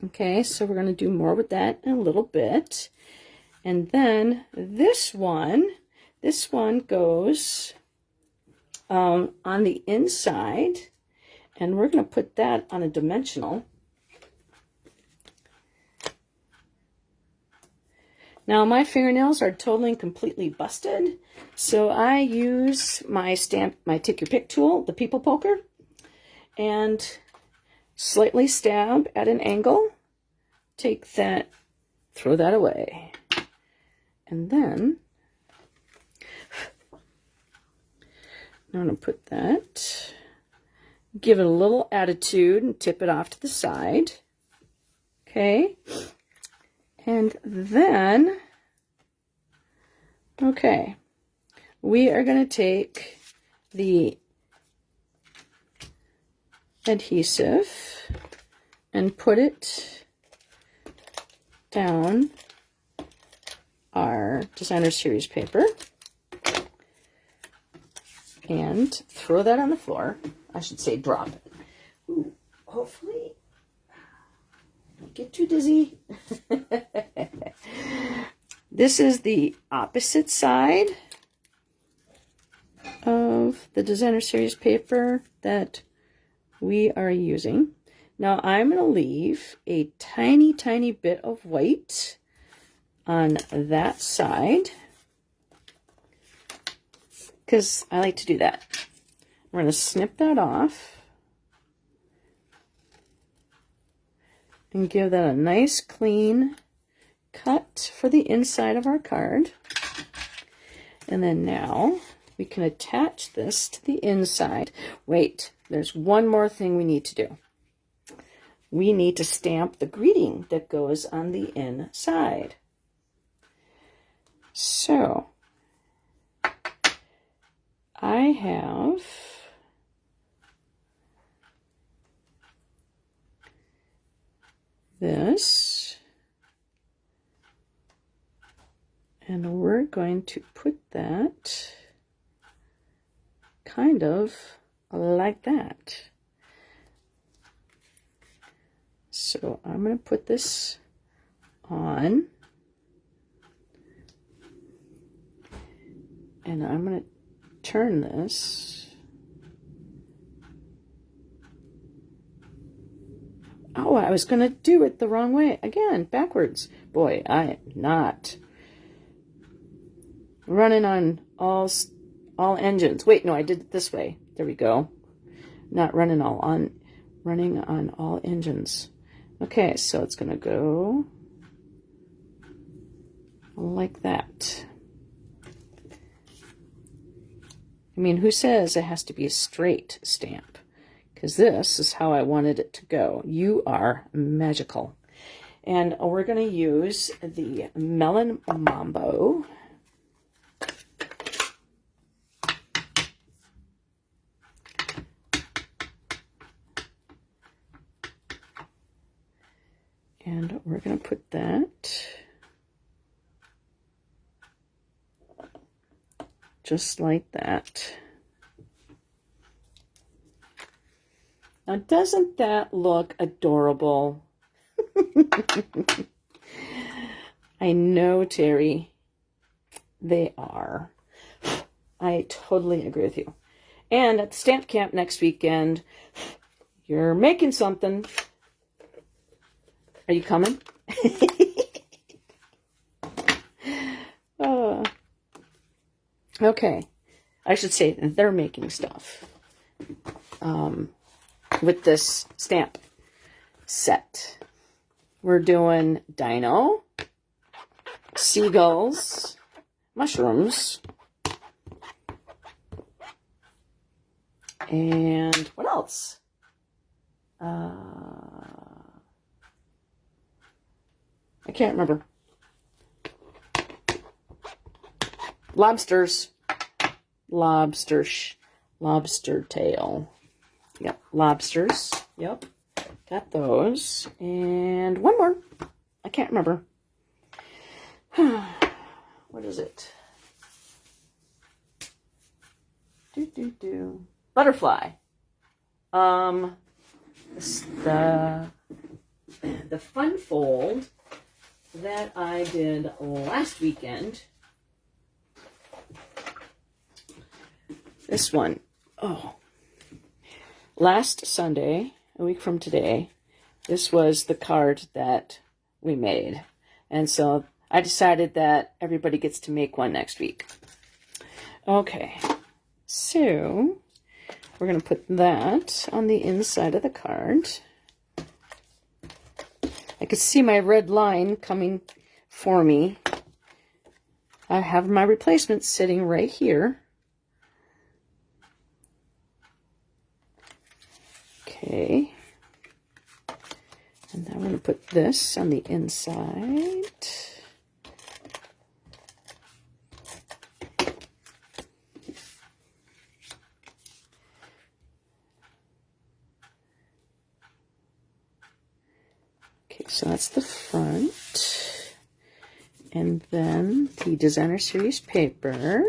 Okay, so we're going to do more with that in a little bit. And then this one goes on the inside, and we're going to put that on a dimensional. Now my fingernails are totally and completely busted, so I use my take your pick tool, the people poker, and slightly stab at an angle, take that, throw that away, and then I'm going to put that, give it a little attitude and tip it off to the side. Okay. And then, okay, we are going to take the adhesive and put it down our designer series paper and throw that on the floor. I should say drop it. Ooh, hopefully don't get too dizzy. This is the opposite side of the designer series paper that we are using. Now I'm going to leave a tiny, tiny bit of white on that side because I like to do that. We're going to snip that off and give that a nice clean cut for the inside of our card. And then now we can attach this to the inside. Wait, there's one more thing we need to do. We need to stamp the greeting that goes on the inside. So I have this, and we're going to put that kind of like that. So I'm going to put this on, and I'm going to turn this. Oh, I was going to do it the wrong way again, backwards. Boy, I am not running on all engines. Wait, no, I did it this way. There we go. Not running on all engines. Okay, so it's going to go like that. I mean, who says it has to be a straight stamp? Because this is how I wanted it to go. You are magical. And we're going to use the Melon Mambo. And we're going to put that just like that. Now, doesn't that look adorable? I know, Terry. They are. I totally agree with you. And at the stamp camp next weekend, you're making something. Are you coming? Okay. I should say they're making stuff with this stamp set. We're doing dino, seagulls, mushrooms, and what else? I can't remember. Lobsters. Lobster tail. Yep, lobsters. Yep, got those. And one more. I can't remember. What is it? Butterfly. the fun fold that I did last weekend. This one, last Sunday, a week from today, this was the card that we made. And so I decided that everybody gets to make one next week. Okay, so we're going to put that on the inside of the card. I could see my red line coming for me. I have my replacement sitting right here. Okay. And then I'm going to put this on the inside. Okay, so that's the front. And then the Designer Series paper.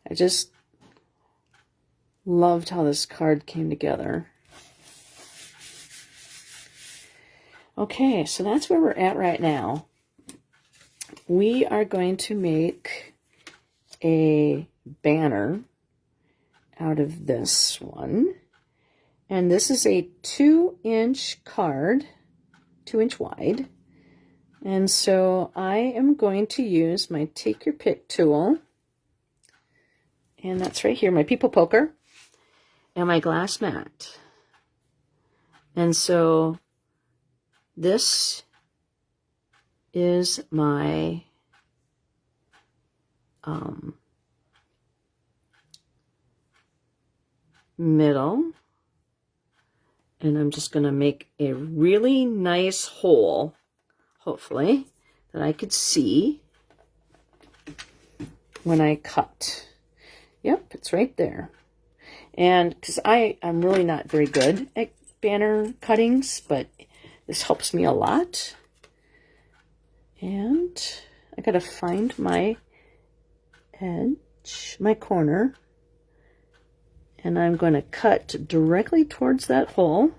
I just loved how this card came together. Okay, so that's where we're at right now. We are going to make a banner out of this one. And this is a 2-inch card, 2-inch wide. And so I am going to use my Take Your Pick tool. And that's right here, my people poker and my glass mat. And so this is my middle. And I'm just going to make a really nice hole, hopefully, that I could see when I cut. Yep, it's right there. And because I'm really not very good at banner cuttings, but this helps me a lot. And I gotta find my edge, my corner, and I'm going to cut directly towards that hole.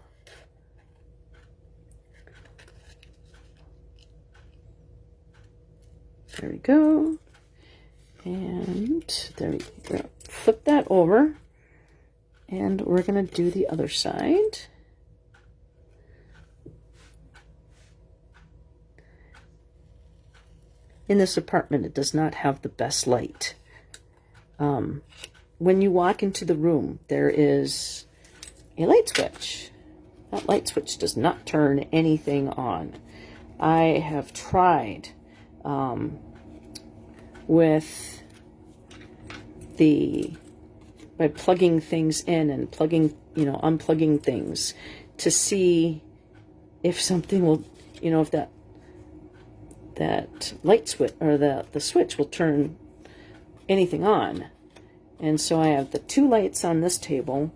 There we go. And there we go. Flip that over, and we're going to do the other side. In this apartment, it does not have the best light. When you walk into the room, there is a light switch. That light switch does not turn anything on. I have tried by plugging things in and unplugging things to see if something will, if that light switch or the switch will turn anything on. And so I have the two lights on this table.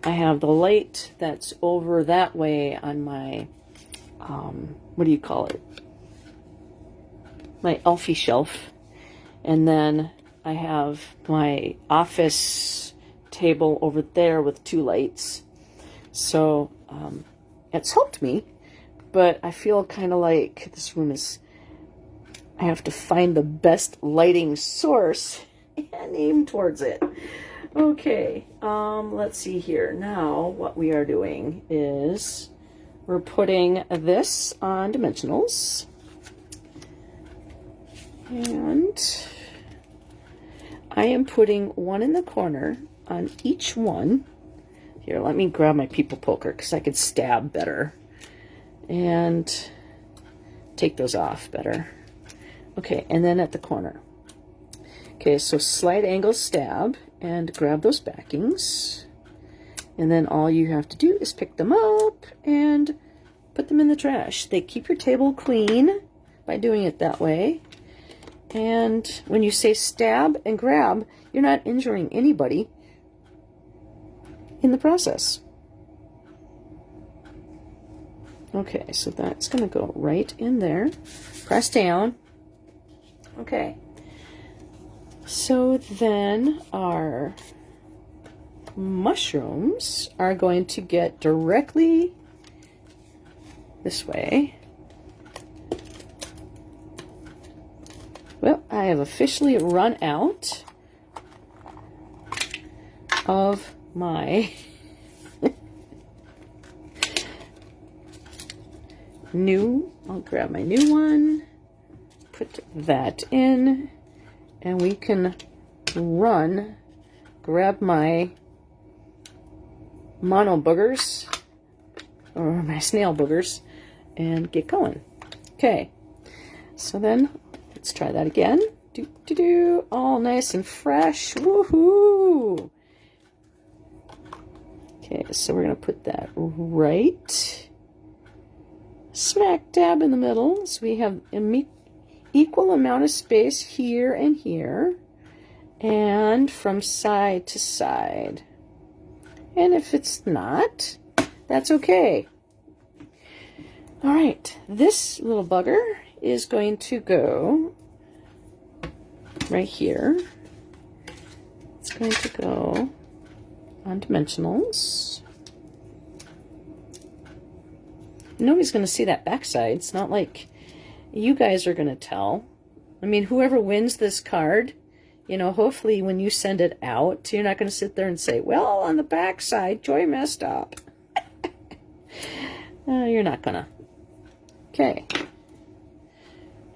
I have the light that's over that way on my, what do you call it? My Elfie shelf. And then I have my office table over there with two lights. So it's helped me, but I feel kind of like this room is, I have to find the best lighting source and aim towards it. Okay, let's see here. Now what we are doing is we're putting this on dimensionals. And I am putting one in the corner on each one. Here, let me grab my people poker because I could stab better. And take those off better. Okay, and then at the corner. Okay, so slight angle stab and grab those backings. And then all you have to do is pick them up and put them in the trash. They keep your table clean by doing it that way. And when you say stab and grab, you're not injuring anybody in the process. Okay, so that's going to go right in there. Press down Okay. So then our mushrooms are going to get directly this way. Well, I have officially run out of my I'll grab my new one, put that in, and we can grab my mono boogers, or my snail boogers, and get going. Okay, so then let's try that again. All nice and fresh. Woohoo! Okay, so we're going to put that right smack dab in the middle. So we have an equal amount of space here and here, and from side to side. And if it's not, that's okay. All right, this little bugger is going to go right here. It's going to go on dimensionals. Nobody's going to see that backside. It's not like you guys are going to tell. I mean, whoever wins this card, you know, hopefully when you send it out, you're not going to sit there and say, well, on the backside, Joy messed up. You're not going to. Okay.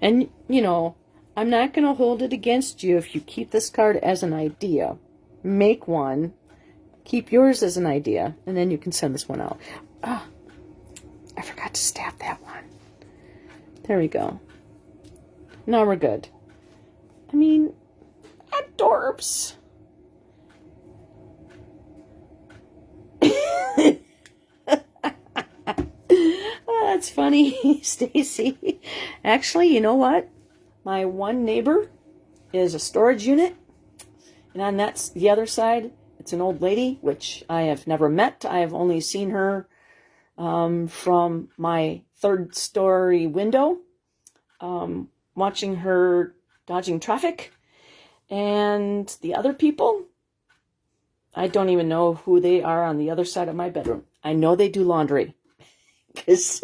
And, you know, I'm not going to hold it against you if you keep this card as an idea. Make one. Keep yours as an idea, and then you can send this one out. Ah, I forgot to stab that one. There we go. Now we're good. I mean, adorbs. Oh, that's funny, Stacy. Actually, you know what? My one neighbor is a storage unit, and on the other side, it's an old lady, which I have never met. I have only seen her from my third-story window, watching her dodging traffic. And the other people, I don't even know who they are on the other side of my bedroom. I know they do laundry because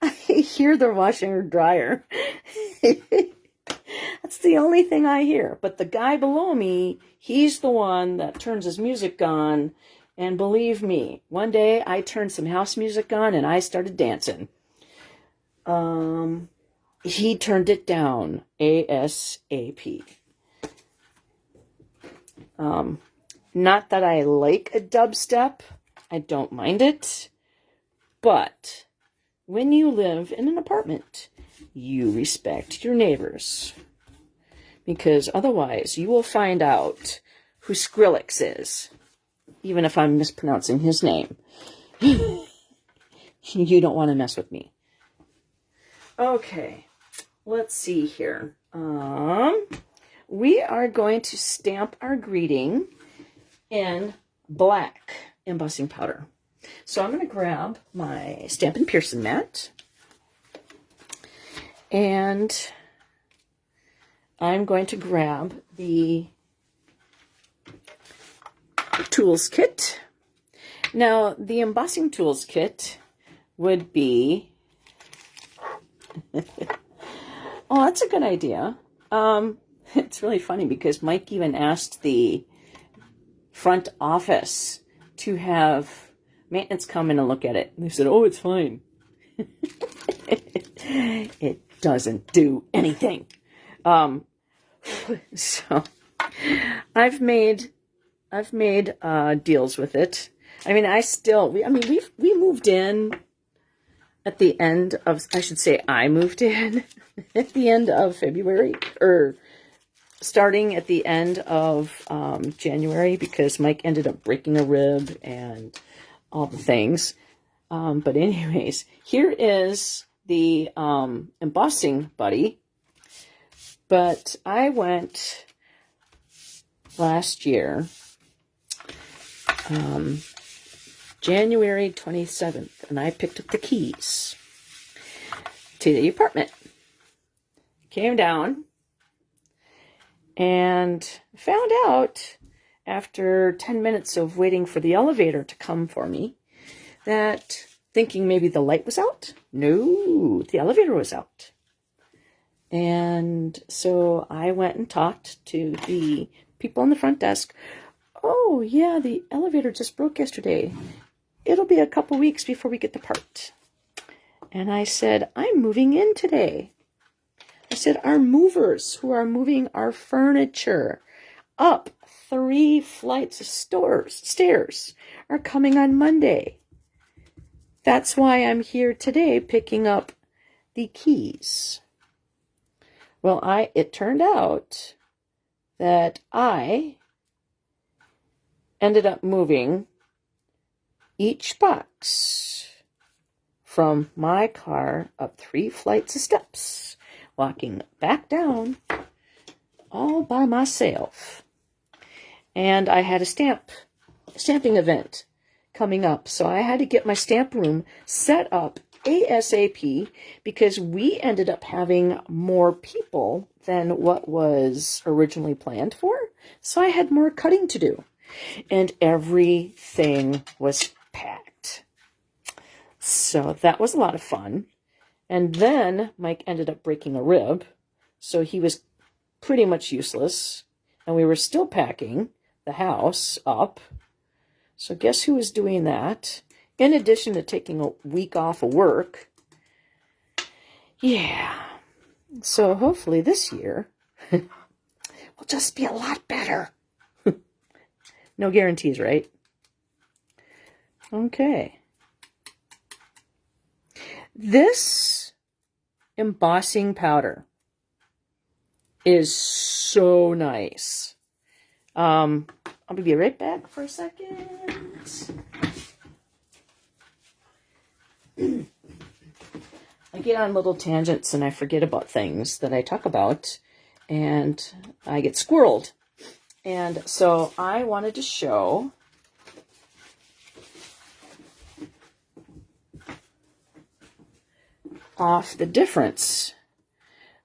I hear they're washing her dryer. That's the only thing I hear. But the guy below me, he's the one that turns his music on. And believe me, one day I turned some house music on and I started dancing. He turned it down ASAP. Not that I like a dubstep. I don't mind it. But when you live in an apartment, you respect your neighbors. Because otherwise, you will find out who Skrillex is. Even if I'm mispronouncing his name. You don't want to mess with me. Okay, let's see here. We are going to stamp our greeting in black embossing powder. So I'm going to grab my Stampin' Pearson mat. And I'm going to grab the tools kit. Now, the embossing tools kit would be... Oh, that's a good idea. It's really funny because Mike even asked the front office to have maintenance come in and look at it. And they said, oh, it's fine. It doesn't do anything. So I've made deals with it. I mean, we moved in at the end of, I should say I moved in at the end of February, or starting at the end of January, because Mike ended up breaking a rib and all the things. But anyways, here is the embossing buddy. But I went last year, January 27th, and I picked up the keys to the apartment. Came down, and found out after 10 minutes of waiting for the elevator to come for me that, thinking maybe the light was out, no, the elevator was out. And so I went and talked to the people on the front desk. Oh, yeah, the elevator just broke yesterday. It'll be a couple weeks before we get the part. And I said, I'm moving in today. I said, our movers who are moving our furniture up 3 flights of stairs are coming on Monday. That's why I'm here today picking up the keys. Well, it turned out that I ended up moving each box from my car up 3 flights of steps, walking back down all by myself. And I had a stamping event coming up, so I had to get my stamp room set up ASAP because we ended up having more people than what was originally planned for. So I had more cutting to do, and everything was packed. So that was a lot of fun. And then Mike ended up breaking a rib, so he was pretty much useless, and we were still packing the house up. So guess who was doing that? In addition to taking a week off of work. Yeah. So hopefully this year will just be a lot better. No guarantees, right? Okay. This embossing powder is so nice. I'll be right back for a second. I get on little tangents and I forget about things that I talk about, and I get squirreled. And so I wanted to show off the difference.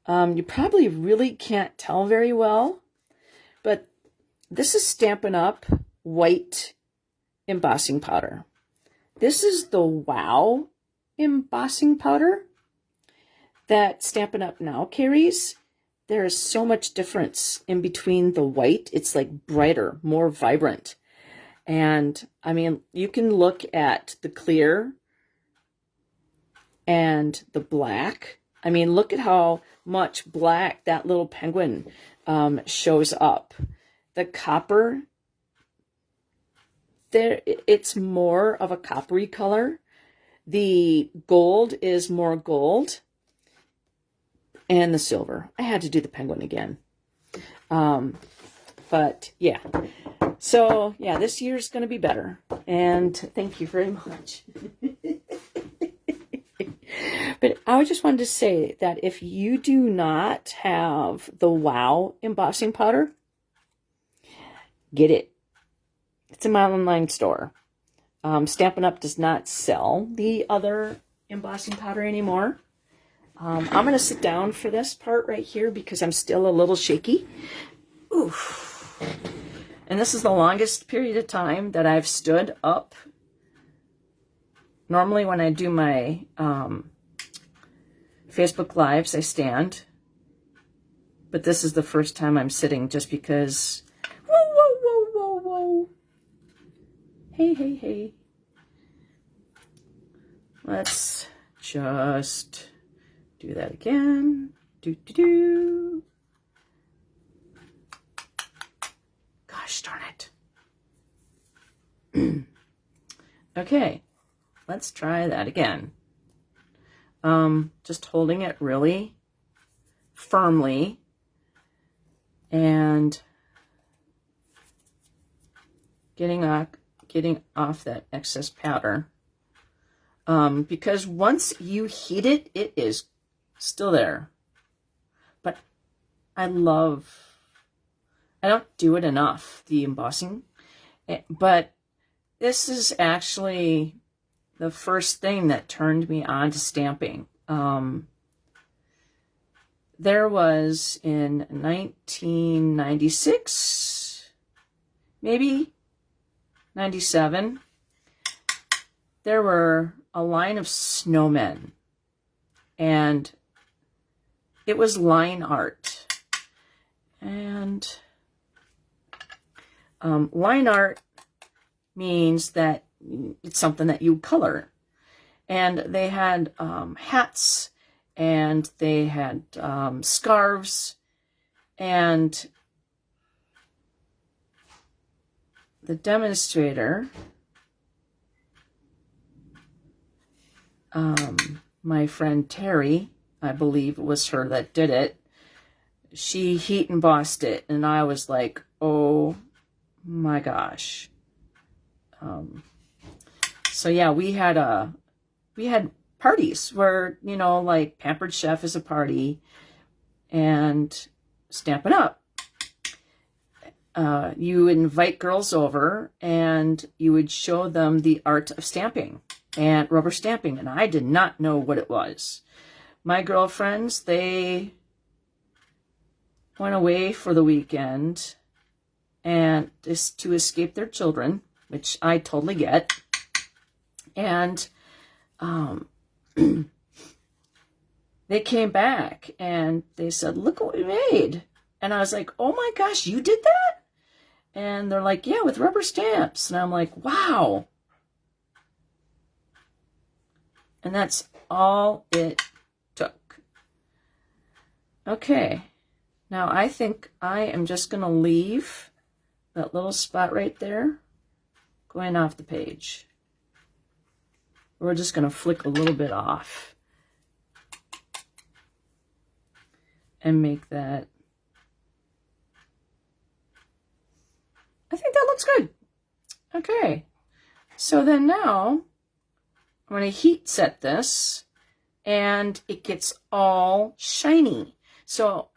You probably really can't tell very well, but this is Stampin' Up! White embossing powder. This is the Wow embossing powder that Stampin' Up! Now carries. There is so much difference in between the white. It's like brighter, more vibrant. And I mean, you can look at the clear and the black. I mean, look at how much black that little penguin shows up. The copper, it's more of a coppery color. The gold is more gold. And the silver. I had to do the penguin again. But yeah. So yeah, this year's going to be better. And thank you very much. But I just wanted to say that if you do not have the Wow embossing powder, get it. It's in my online store. Stampin' Up! Does not sell the other embossing powder anymore. I'm going to sit down for this part right here because I'm still a little shaky. Oof. And this is the longest period of time that I've stood up. Normally when I do my Facebook Lives, I stand. But this is the first time I'm sitting just because... Whoa, whoa, whoa, whoa, whoa. Hey, hey, hey. Let's just... do that again. Do, do, do. Gosh darn it. Okay, let's try that again. Just holding it really firmly and getting off that excess powder. Because once you heat it, it is still there. But I don't do it enough, the embossing. But this is actually the first thing that turned me on to stamping. there was in 1996, maybe 97, there were a line of snowmen, and it was line art. And line art means that it's something that you color. And they had hats, and they had scarves, and the demonstrator, my friend Terry, I believe it was her that did it, she heat embossed it, and I was like, oh my gosh. So yeah, we had parties where, you know, like Pampered Chef is a party, and Stampin' Up. You would invite girls over, and you would show them the art of stamping and rubber stamping, and I did not know what it was. My girlfriends, they went away for the weekend and just to escape their children, which I totally get. And they came back and they said, look what we made. And I was like, oh my gosh, you did that? And they're like, yeah, with rubber stamps. And I'm like, wow. And that's all it took. Okay. Now I think I am just going to leave that little spot right there going off the page. We're just going to flick a little bit off and make that. I think that looks good. Okay. So then now I'm going to heat set this, and it gets all shiny. So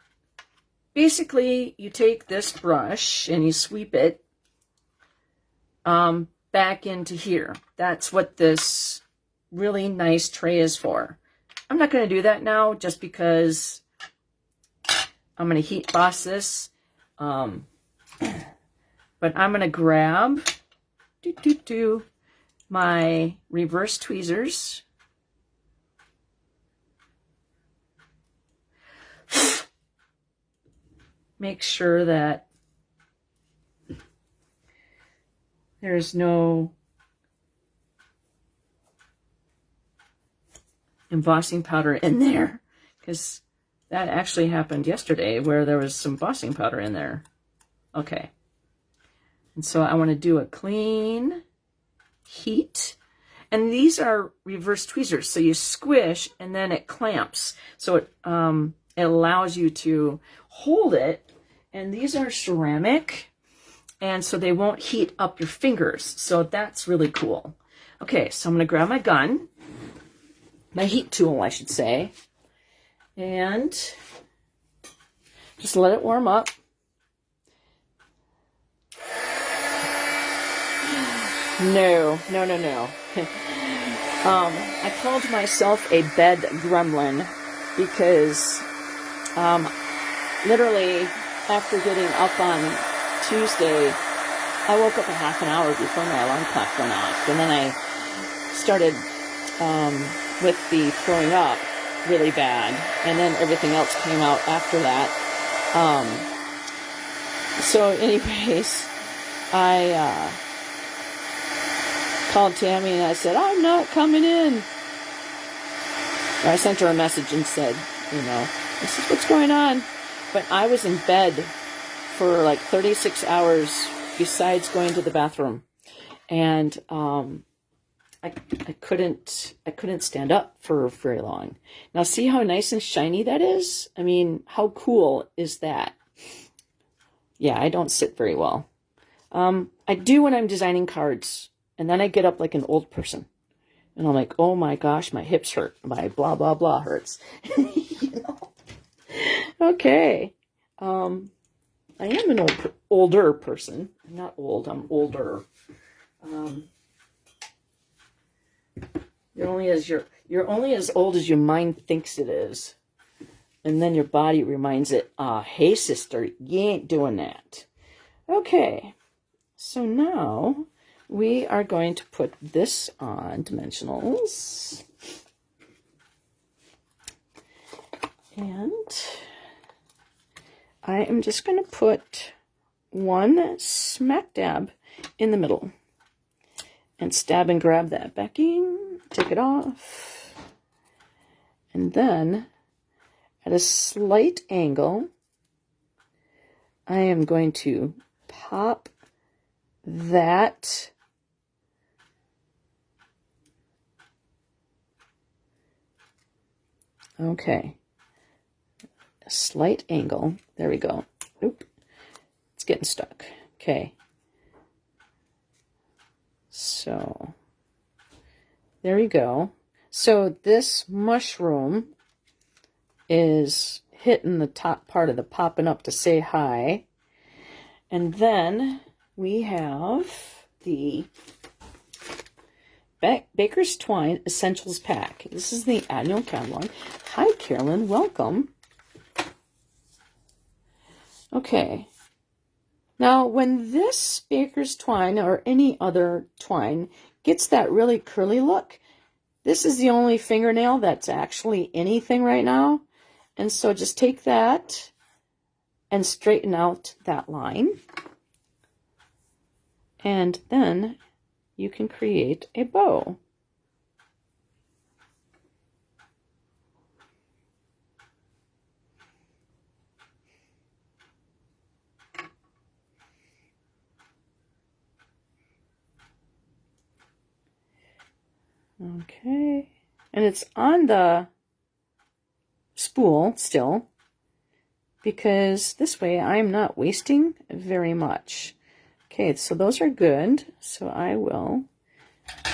basically you take this brush and you sweep it back into here. That's what this really nice tray is for. I'm not going to do that now just because I'm going to heat emboss this. But I'm going to grab my reverse tweezers. Make sure that there's no embossing powder in there, because that actually happened yesterday where there was some embossing powder in there. Okay. And so I want to do a clean heat. And these are reverse tweezers, so you squish and then it clamps. So it allows you to hold it. And these are ceramic, and so they won't heat up your fingers. So that's really cool. Okay, so I'm going to grab my gun, my heat tool, I should say, and just let it warm up. No. I called myself a bed gremlin because literally after getting up on Tuesday, I woke up a half an hour before my alarm clock went off, and then I started with the throwing up really bad, and then everything else came out after that. So anyways, I called Tammy and I said, I'm not coming in. Or I sent her a message and said, you know, this is what's going on. But I was in bed for like 36 hours besides going to the bathroom. And I couldn't stand up for very long. Now see how nice and shiny that is? I mean, how cool is that? Yeah, I don't sit very well. I do when I'm designing cards. And then I get up like an old person. And I'm like, oh my gosh, my hips hurt. My blah, blah, blah hurts. You know? Okay. I am an older person. I'm not old, I'm older. You're only as old as your mind thinks it is. And then your body reminds it, hey sister, you ain't doing that. Okay, so now we are going to put this on dimensionals. And I am just going to put one smack dab in the middle. And stab and grab that backing, take it off. And then at a slight angle, I am going to pop that okay. A slight angle. There we go. Oop. It's getting stuck. Okay. So there we go. So this mushroom is hitting the top part of the popping up to say hi. And then we have the Baker's Twine Essentials Pack. This is the annual catalog. Hi, Carolyn. Welcome. Okay. Now, when this Baker's Twine or any other twine gets that really curly look, this is the only fingernail that's actually anything right now. And so just take that and straighten out that line. And then you can create a bow. Okay, and it's on the spool still, because this way I'm not wasting very much. Okay, so those are good, so I will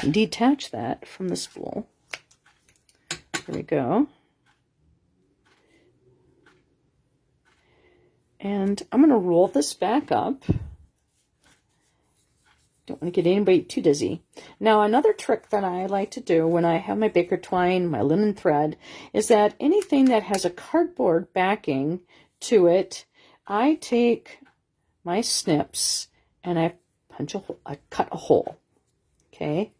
detach that from the spool. There we go. And I'm going to roll this back up. Don't want to get anybody too dizzy. Now, another trick that I like to do when I have my Baker twine, my linen thread, is that anything that has a cardboard backing to it, I take my snips and I punch a hole, I cut a hole. Okay,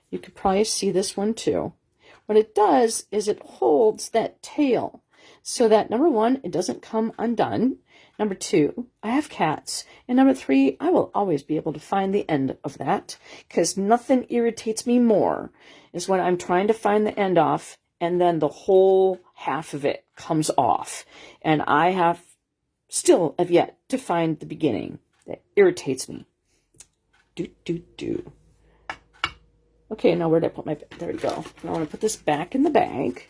you could probably see this one too. What it does is it holds that tail so that, number one, it doesn't come undone. Number two, I have cats. And number three, I will always be able to find the end of that, because nothing irritates me more is when I'm trying to find the end off and then the whole half of it comes off. And I have yet to find the beginning. That irritates me. Okay, now where did I put my, there we go. Now I want to put this back in the bag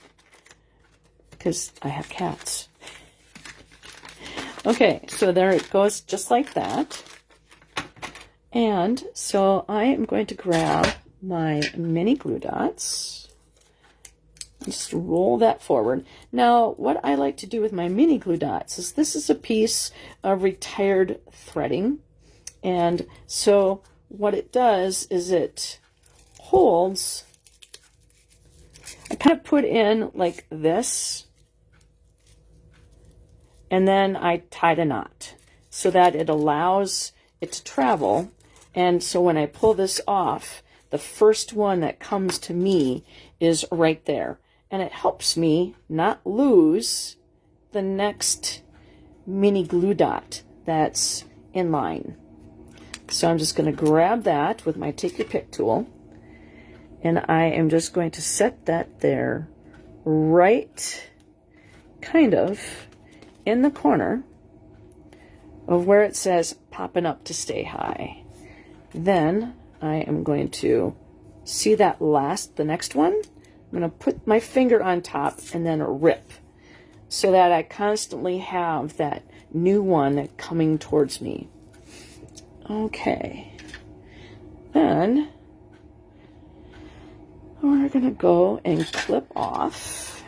because I have cats. Okay, so there it goes, just like that. And so I am going to grab my mini glue dots. Just roll that forward. Now, what I like to do with my mini glue dots is this is a piece of retired threading. And so what it does is it holds, I kind of put in like this, and then I tied a knot so that it allows it to travel. And so when I pull this off, the first one that comes to me is right there. And it helps me not lose the next mini glue dot that's in line. So I'm just going to grab that with my take your pick tool. And I am just going to set that there right kind of in the corner of where it says popping up to stay high. Then I am going to see that the next one. I'm going to put my finger on top and then rip so that I constantly have that new one coming towards me. Okay. Then we're going to go and clip off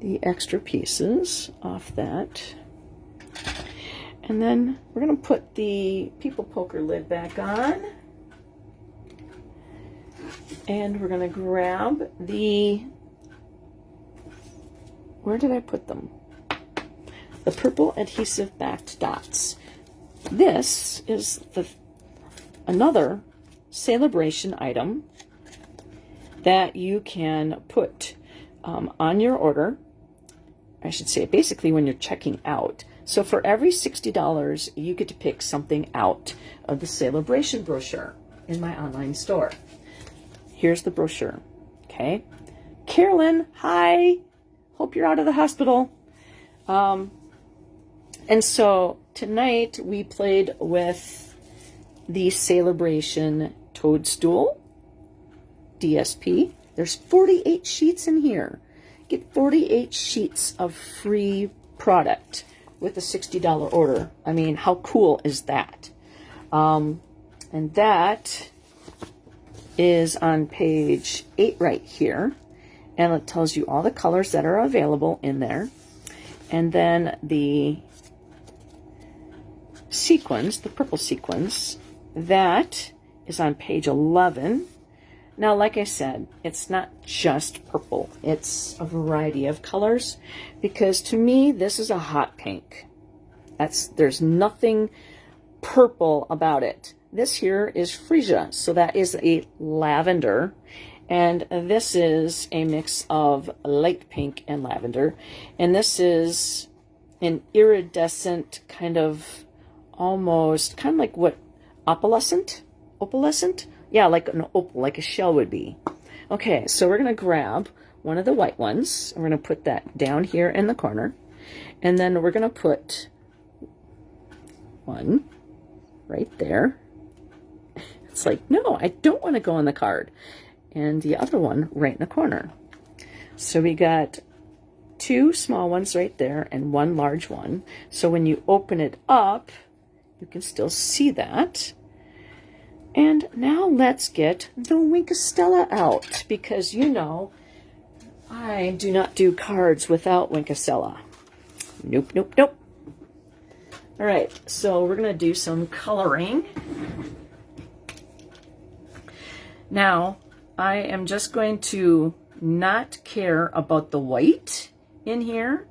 the extra pieces off that. And then we're going to put the people poker lid back on. And we're going to grab the, where did I put them? The purple adhesive backed dots. This is another celebration item that you can put on your order. I should say basically when you're checking out. So for every $60, you get to pick something out of the celebration brochure in my online store. Here's the brochure. Okay. Carolyn, hi. Hope you're out of the hospital. And so tonight we played with the Celebration Toadstool DSP. There's 48 sheets in here. Get 48 sheets of free product with a $60 order. I mean, how cool is that? And that is on page 8 right here. And it tells you all the colors that are available in there. And then the sequins, the purple sequins, that is on page 11. Now, like I said, it's not just purple. It's a variety of colors because to me, this is a hot pink. There's nothing purple about it. This here is freesia, so that is a lavender. And this is a mix of light pink and lavender. And this is an iridescent kind of almost kind of like what opalescent? Yeah, like an opal, like a shell would be. Okay, so we're going to grab one of the white ones. We're going to put that down here in the corner. And then we're going to put one right there. It's like, no, I don't want to go on the card. And the other one right in the corner. So we got 2 small ones right there and 1 large one. So when you open it up, you can still see that. And now let's get the Winkastella out because you know I do not do cards without Winkastella. Nope, nope, nope. All right, so we're going to do some coloring. Now, I am just going to not care about the white in here,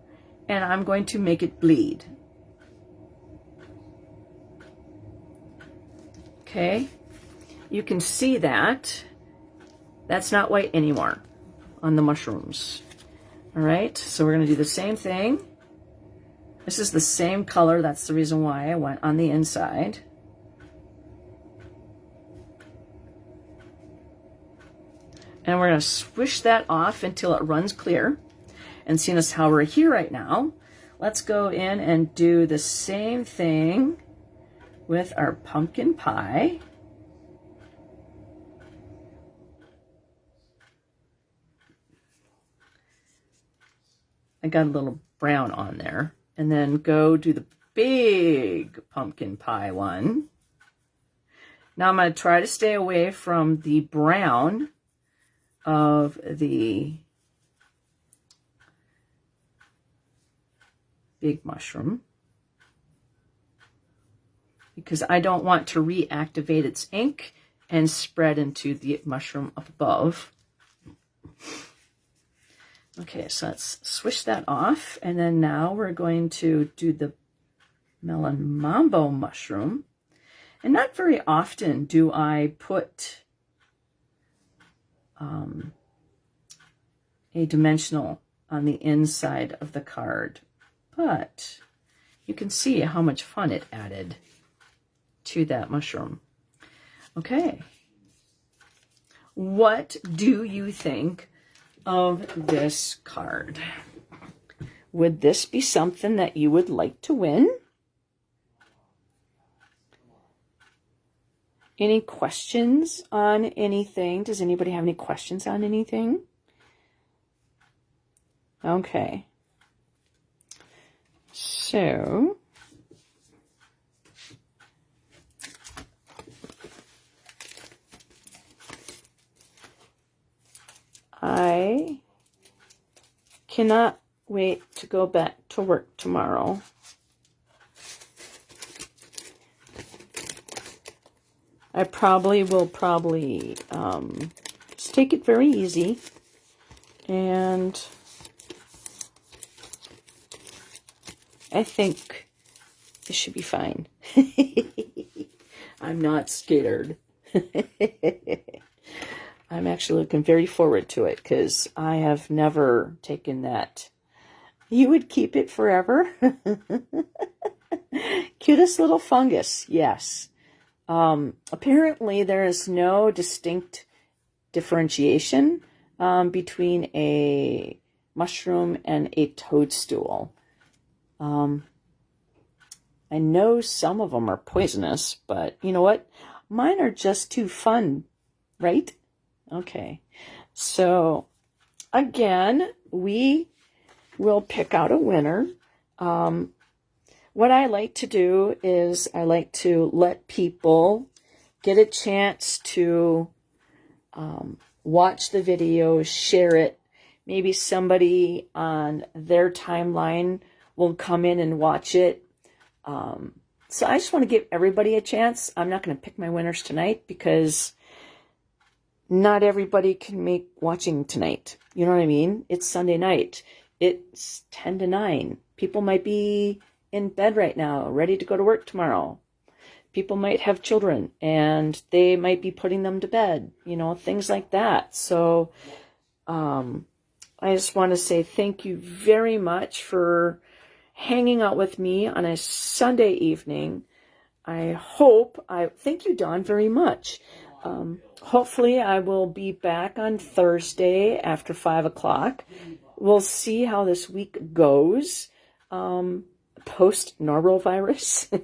and I'm going to make it bleed. Okay, you can see that that's not white anymore on the mushrooms. All right, so we're going to do the same thing. This is the same color. That's the reason why I went on the inside. And we're going to swish that off until it runs clear. And seeing as how we're here right now, let's go in and do the same thing with our pumpkin pie. I got a little brown on there. And then go do the big pumpkin pie one. Now I'm going to try to stay away from the brown of the big mushroom because I don't want to reactivate its ink and spread into the mushroom up above. Okay, so let's swish that off, and then now we're going to do the melon mambo mushroom. And not very often do I put a dimensional on the inside of the card, but you can see how much fun it added to that mushroom. Okay, what do you think of this card? Would this be something that you would like to win? Any questions on anything? Does anybody have any questions on anything? Okay. So, I cannot wait to go back to work tomorrow. I probably will just take it very easy. And I think this should be fine. I'm not scared. I'm actually looking very forward to it because I have never taken that. You would keep it forever? Cutest little fungus, yes. Apparently there is no distinct differentiation between a mushroom and a toadstool. I know some of them are poisonous, but you know what? Mine are just too fun, right? Okay. So, again, we will pick out a winner. What I like to do is I like to let people get a chance to watch the video, share it. Maybe somebody on their timeline will come in and watch it. So I just want to give everybody a chance. I'm not going to pick my winners tonight because not everybody can make watching tonight. You know what I mean? It's Sunday night. It's 10 to 9. People might be in bed right now, ready to go to work tomorrow. People might have children and they might be putting them to bed, you know, things like that. So I just want to say thank you very much for hanging out with me on a Sunday evening. Thank you, Dawn, very much. Hopefully I will be back on Thursday after 5 o'clock. We'll see how this week goes, post-norovirus,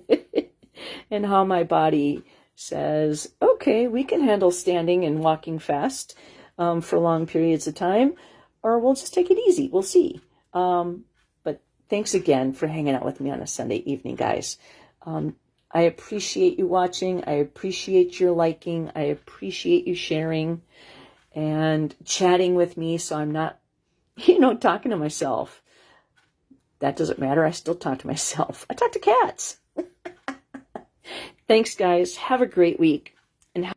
and how my body says, okay, we can handle standing and walking fast for long periods of time, or we'll just take it easy. We'll see. But thanks again for hanging out with me on a Sunday evening, guys. I appreciate you watching. I appreciate your liking. I appreciate you sharing and chatting with me so I'm not, talking to myself. That doesn't matter. I still talk to myself. I talk to cats. Thanks, guys. Have a great week.